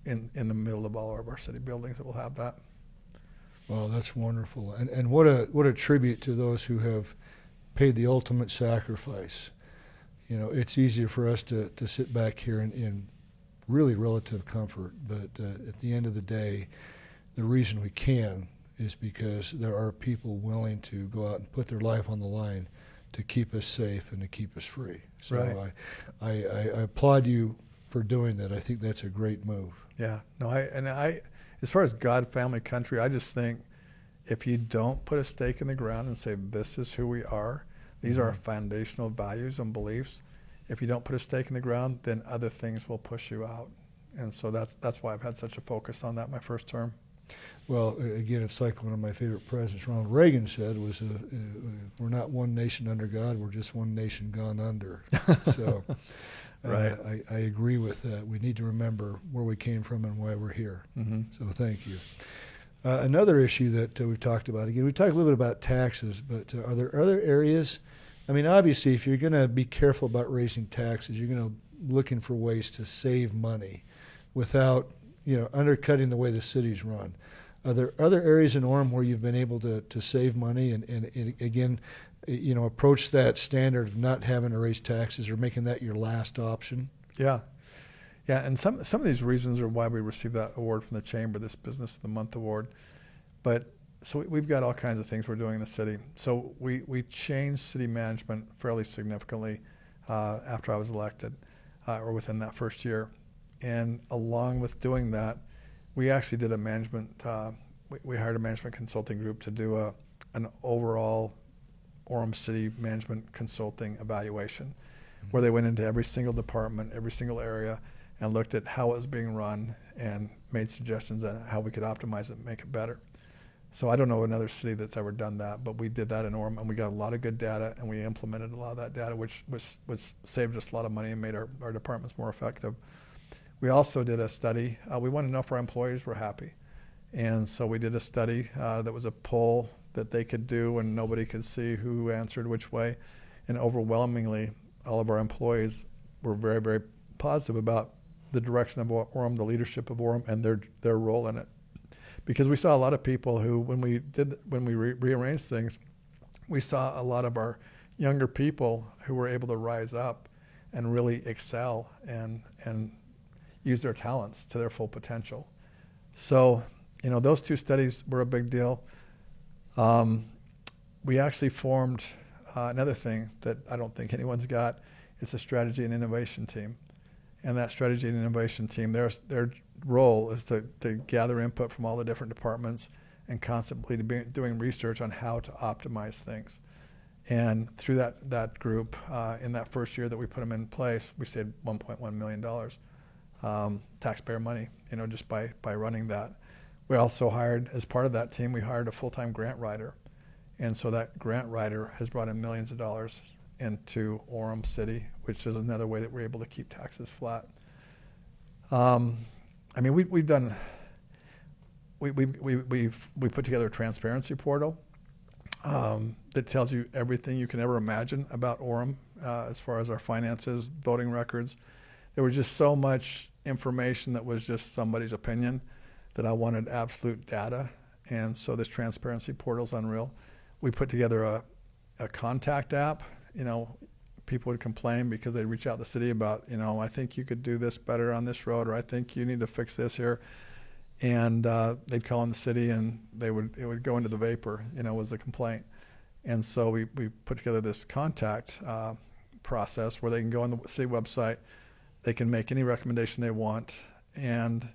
Speaker 2: in the middle of all of our city buildings that will have that.
Speaker 1: Well, that's wonderful. And what a tribute to those who have paid the ultimate sacrifice. It's easier for us to sit back here in really relative comfort, but at the end of the day, the reason we can is because there are people willing to go out and put their life on the line to keep us safe and to keep us free. So right. I applaud you for doing that. I think that's a great move.
Speaker 2: Yeah. No, I as far as God, family, country, I just think if you don't put a stake in the ground and say this is who we are, these are our foundational values and beliefs. If you don't put a stake in the ground, then other things will push you out. And so that's why I've had such a focus on that my first term.
Speaker 1: Well, again, it's like one of my favorite presidents, Ronald Reagan, said, was we're not one nation under God, we're just one nation gone under. So
Speaker 2: Right.
Speaker 1: I agree with that. We need to remember where we came from and why we're here.
Speaker 2: Mm-hmm.
Speaker 1: So thank you. Another issue that we've talked about, again, we talked a little bit about taxes, but are there other areas? I mean, obviously, if you're going to be careful about raising taxes, you're going to looking for ways to save money without, undercutting the way the city's run. Are there other areas in Orem where you've been able to save money and again, approach that standard of not having to raise taxes or making that your last option?
Speaker 2: Yeah. Yeah, and some of these reasons are why we received that award from the Chamber, this Business of the Month award. But so we've got all kinds of things we're doing in the city. So we changed city management fairly significantly after I was elected, or within that first year. And along with doing that, we actually did a management, we hired a management consulting group to do an overall Orem City management consulting evaluation, where they went into every single department, every single area, and looked at how it was being run and made suggestions on how we could optimize it and make it better. So I don't know another city that's ever done that, but we did that in Orem, and we got a lot of good data, and we implemented a lot of that data, which saved us a lot of money and made our departments more effective. We also did a study. We wanted to know if our employees were happy. And so we did a study that was a poll that they could do, and nobody could see who answered which way. And overwhelmingly, all of our employees were very, very positive about the direction of Orem, the leadership of Orem, and their role in it. Because we saw a lot of people who, when we rearranged things, we saw a lot of our younger people who were able to rise up and really excel and use their talents to their full potential. So, those two studies were a big deal. We actually formed another thing that I don't think anyone's got. It's a strategy and innovation team. And that strategy and innovation team, their role is to gather input from all the different departments and constantly to be doing research on how to optimize things. And through that group, in that first year that we put them in place, we saved $1.1 million taxpayer money, just by running that. We also hired, as part of that team, we hired a full-time grant writer. And so that grant writer has brought in millions of dollars into Orem City, which is another way that we're able to keep taxes flat. We've done, we put together a transparency portal that tells you everything you can ever imagine about Orem as far as our finances, voting records. There was just so much information that was just somebody's opinion that I wanted absolute data. And so this transparency portal is unreal. We put together a contact app. People would complain because they'd reach out to the city about, I think you could do this better on this road, or I think you need to fix this here. And they'd call in the city, and it would go into the vapor, was the complaint. And so we put together this contact process where they can go on the city website, they can make any recommendation they want, and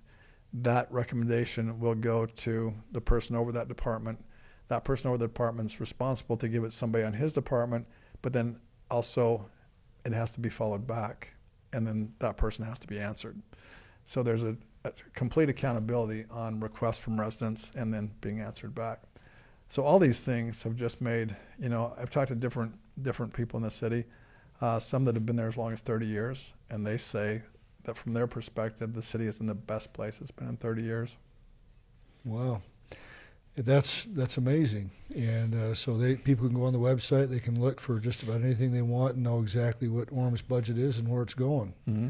Speaker 2: that recommendation will go to the person over that department. That person over the department is responsible to give it to somebody on his department, but then also it has to be followed back, and then that person has to be answered. So there's a complete accountability on requests from residents and then being answered back. So all these things have just made, I've talked to different people in the city, some that have been there as long as 30 years, and they say that from their perspective, the city is in the best place it's been in 30 years.
Speaker 1: Wow. That's amazing. And so people can go on the website, they can look for just about anything they want and know exactly what Orem's budget is and where it's going. Mm-hmm.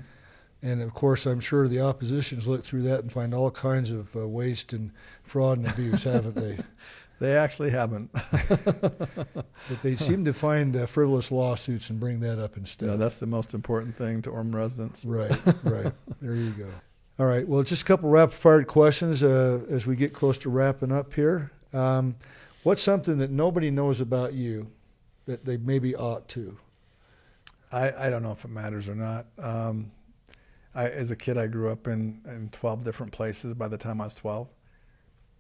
Speaker 1: And of course, I'm sure the oppositions look through that and find all kinds of waste and fraud and abuse, haven't they?
Speaker 2: They actually haven't.
Speaker 1: But they seem to find frivolous lawsuits and bring that up instead.
Speaker 2: Yeah, that's the most important thing to Orem residents.
Speaker 1: Right. There you go. All right. Well, just a couple rapid-fire questions as we get close to wrapping up here. What's something that nobody knows about you that they maybe ought to?
Speaker 2: I don't know if it matters or not. As a kid, I grew up in 12 different places by the time I was 12.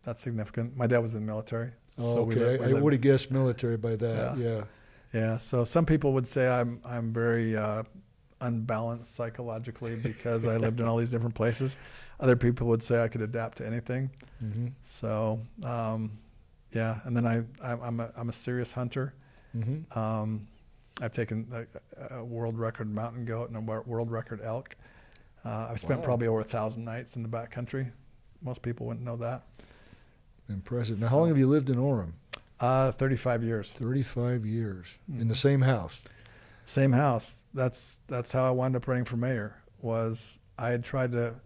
Speaker 2: That's significant. My dad was in the military.
Speaker 1: Oh,
Speaker 2: so
Speaker 1: okay. I would have guessed military by that. Yeah.
Speaker 2: Yeah. So some people would say I'm very unbalanced psychologically because I lived in all these different places. Other people would say I could adapt to anything.
Speaker 1: Mm-hmm.
Speaker 2: So, yeah. And then I'm a serious hunter.
Speaker 1: Mm-hmm.
Speaker 2: I've taken a world record mountain goat and a world record elk. I've spent
Speaker 1: Wow.
Speaker 2: probably over 1,000 nights in the backcountry. Most people wouldn't know that.
Speaker 1: Impressive. Now, how long have you lived in Orem?
Speaker 2: 35 years.
Speaker 1: 35 years.
Speaker 2: Mm-hmm.
Speaker 1: In the same house?
Speaker 2: Same house. That's how I wound up running for mayor. Was I had tried to.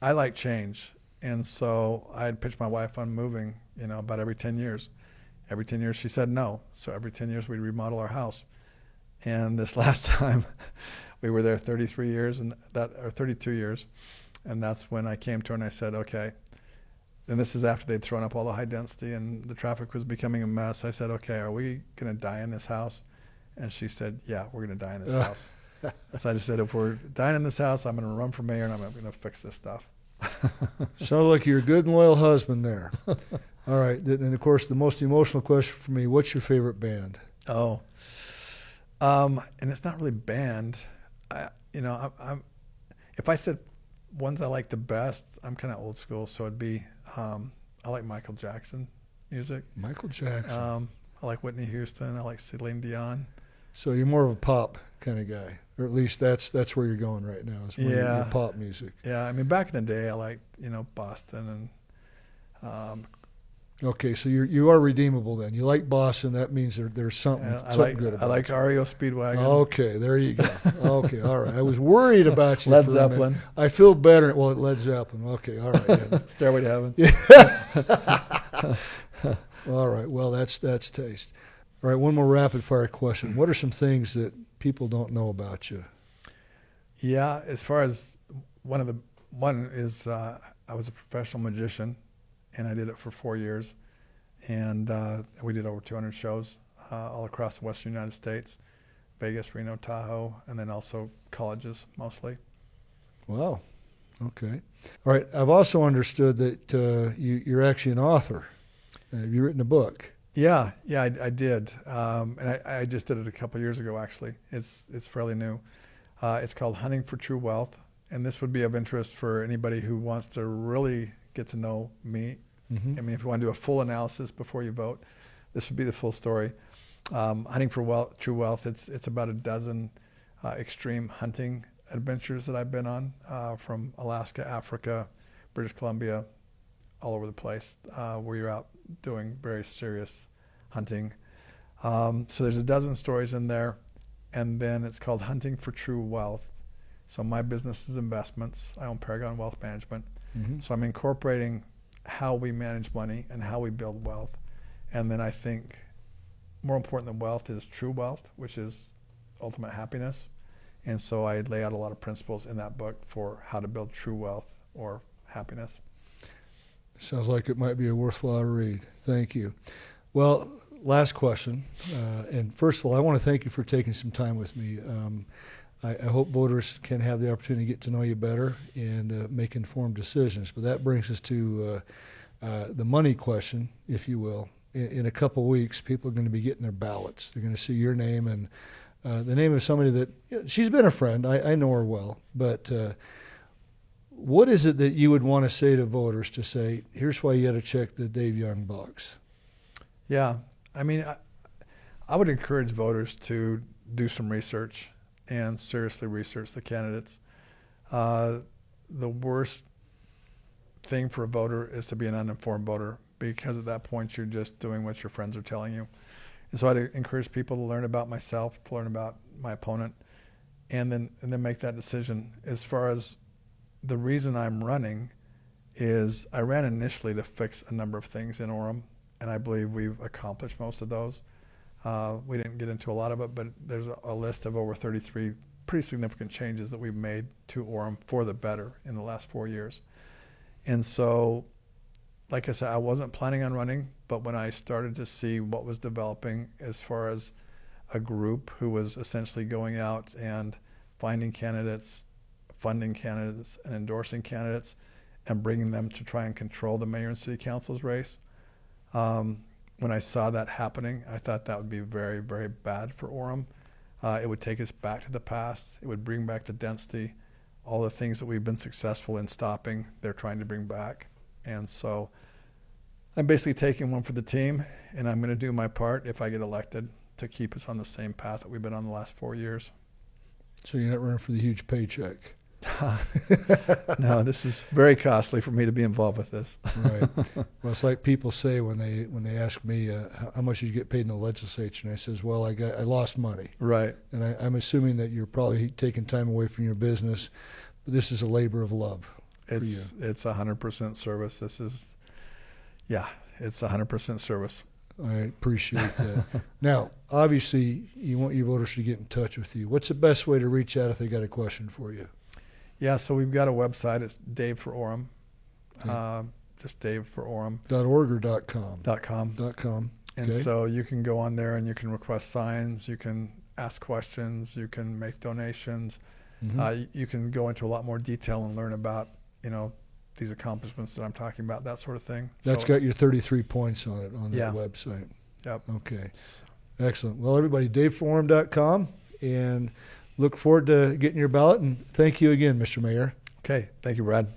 Speaker 2: I like change, and so I had pitched my wife on moving. About every 10 years. Every 10 years she said no. So every 10 years we'd remodel our house. And this last time, we were there 33 years or 32 years, and that's when I came to her and I said, okay. And this is after they'd thrown up all the high density and the traffic was becoming a mess. I said, okay, are we going to die in this house? And she said, yeah, we're going to die in this house. So I just said, if we're dying in this house, I'm going to run for mayor and I'm going to fix this stuff.
Speaker 1: Sounds like you're a good and loyal husband there. All right. And, of course, the most emotional question for me, what's your favorite band?
Speaker 2: Oh. And it's not really band. I'm if I said ones I like the best, I'm kind of old school, so it'd be I like Michael Jackson music.
Speaker 1: Michael Jackson.
Speaker 2: I like Whitney Houston. I like Celine Dion.
Speaker 1: So you're more of a pop kind of guy, or at least that's where you're going right now. Is more your pop music.
Speaker 2: Yeah, I mean back in the day, I liked Boston and.
Speaker 1: Okay, so you are redeemable then. You like Boston. That means there's something good about it.
Speaker 2: I like REO Speedwagon.
Speaker 1: Okay, there you go. Okay, all right. I was worried about you.
Speaker 2: Led
Speaker 1: for
Speaker 2: Zeppelin.
Speaker 1: I feel better. Well, Led Zeppelin. Okay, all right. Yeah.
Speaker 2: Stairway to Heaven.
Speaker 1: Yeah. All right. Well, that's taste. All right. One more rapid fire question. What are some things that people don't know about you?
Speaker 2: Yeah, as far as one is I was a professional magician. And I did it for 4 years, and we did over 200 shows all across the western United States, Vegas, Reno, Tahoe, and then also colleges mostly.
Speaker 1: Wow. Okay. All right. I've also understood that you're actually an author. Have you written a book?
Speaker 2: Yeah, I did, and I just did it a couple of years ago. Actually, it's fairly new. It's called Hunting for True Wealth, and this would be of interest for anybody who wants to really get to know me.
Speaker 1: Mm-hmm.
Speaker 2: I mean, if you want to do a full analysis before you vote, this would be the full story. Hunting for True Wealth, it's about a dozen extreme hunting adventures that I've been on from Alaska, Africa, British Columbia, all over the place, where you're out doing very serious hunting. So there's a dozen stories in there, and then it's called Hunting for True Wealth. So my business is investments. I own Paragon Wealth Management.
Speaker 1: Mm-hmm.
Speaker 2: So I'm incorporating how we manage money and how we build wealth. And then I think more important than wealth is true wealth, which is ultimate happiness. And so I lay out a lot of principles in that book for how to build true wealth or happiness.
Speaker 1: Sounds like it might be a worthwhile read. Thank you. Well, last question. And first of all, I want to thank you for taking some time with me. I hope voters can have the opportunity to get to know you better and make informed decisions. But that brings us to the money question, if you will. In a couple of weeks, people are going to be getting their ballots. They're going to see your name and the name of somebody that, she's been a friend. I know her well. But what is it that you would want to say to voters to say, here's why you got to check the Dave Young box?
Speaker 2: Yeah. I mean, I would encourage voters to do some research and seriously research the candidates. The worst thing for a voter is to be an uninformed voter, because at that point you're just doing what your friends are telling you. And so I'd encourage people to learn about myself, to learn about my opponent, and then make that decision. As far as the reason I'm running is I ran initially to fix a number of things in Orem, and I believe we've accomplished most of those. We didn't get into a lot of it, but there's a list of over 33 pretty significant changes that we've made to Orem for the better in the last 4 years. And so, like I said, I wasn't planning on running, but when I started to see what was developing as far as a group who was essentially going out and finding candidates, funding candidates, and endorsing candidates, and bringing them to try and control the mayor and city council's race, when I saw that happening, I thought that would be very, very bad for Orem. It would take us back to the past. It would bring back the density, all the things that we've been successful in stopping, they're trying to bring back. And so I'm basically taking one for the team, and I'm going to do my part if I get elected to keep us on the same path that we've been on the last 4 years.
Speaker 1: So you're not running for the huge paycheck.
Speaker 2: No, this is very costly for me to be involved with this.
Speaker 1: Right. Well, it's like people say when they ask me how much did you get paid in the legislature, and I says, well, I lost money.
Speaker 2: Right.
Speaker 1: And I'm assuming that you're probably taking time away from your business, but this is a labor of love for you.
Speaker 2: It's 100% service. This is, yeah, it's 100% service.
Speaker 1: I appreciate that. Now, obviously, you want your voters to get in touch with you. What's the best way to reach out if they got a question for you?
Speaker 2: Yeah, so we've got a website. It's Dave for Orem. Just Dave for Orem.
Speaker 1: .org or .com?
Speaker 2: .com.
Speaker 1: .com.
Speaker 2: And
Speaker 1: Okay.
Speaker 2: so you can go on there and you can request signs, you can ask questions, you can make donations.
Speaker 1: Mhm.
Speaker 2: You can go into a lot more detail and learn about, these accomplishments that I'm talking about, that sort of thing.
Speaker 1: That's
Speaker 2: So,
Speaker 1: got your 33 points on it on that
Speaker 2: Yeah.
Speaker 1: website.
Speaker 2: Yep.
Speaker 1: Okay. Excellent. Well, everybody, daveforum.com, and look forward to getting your ballot. And thank you again, Mr. Mayor.
Speaker 2: Okay. Thank you, Brad.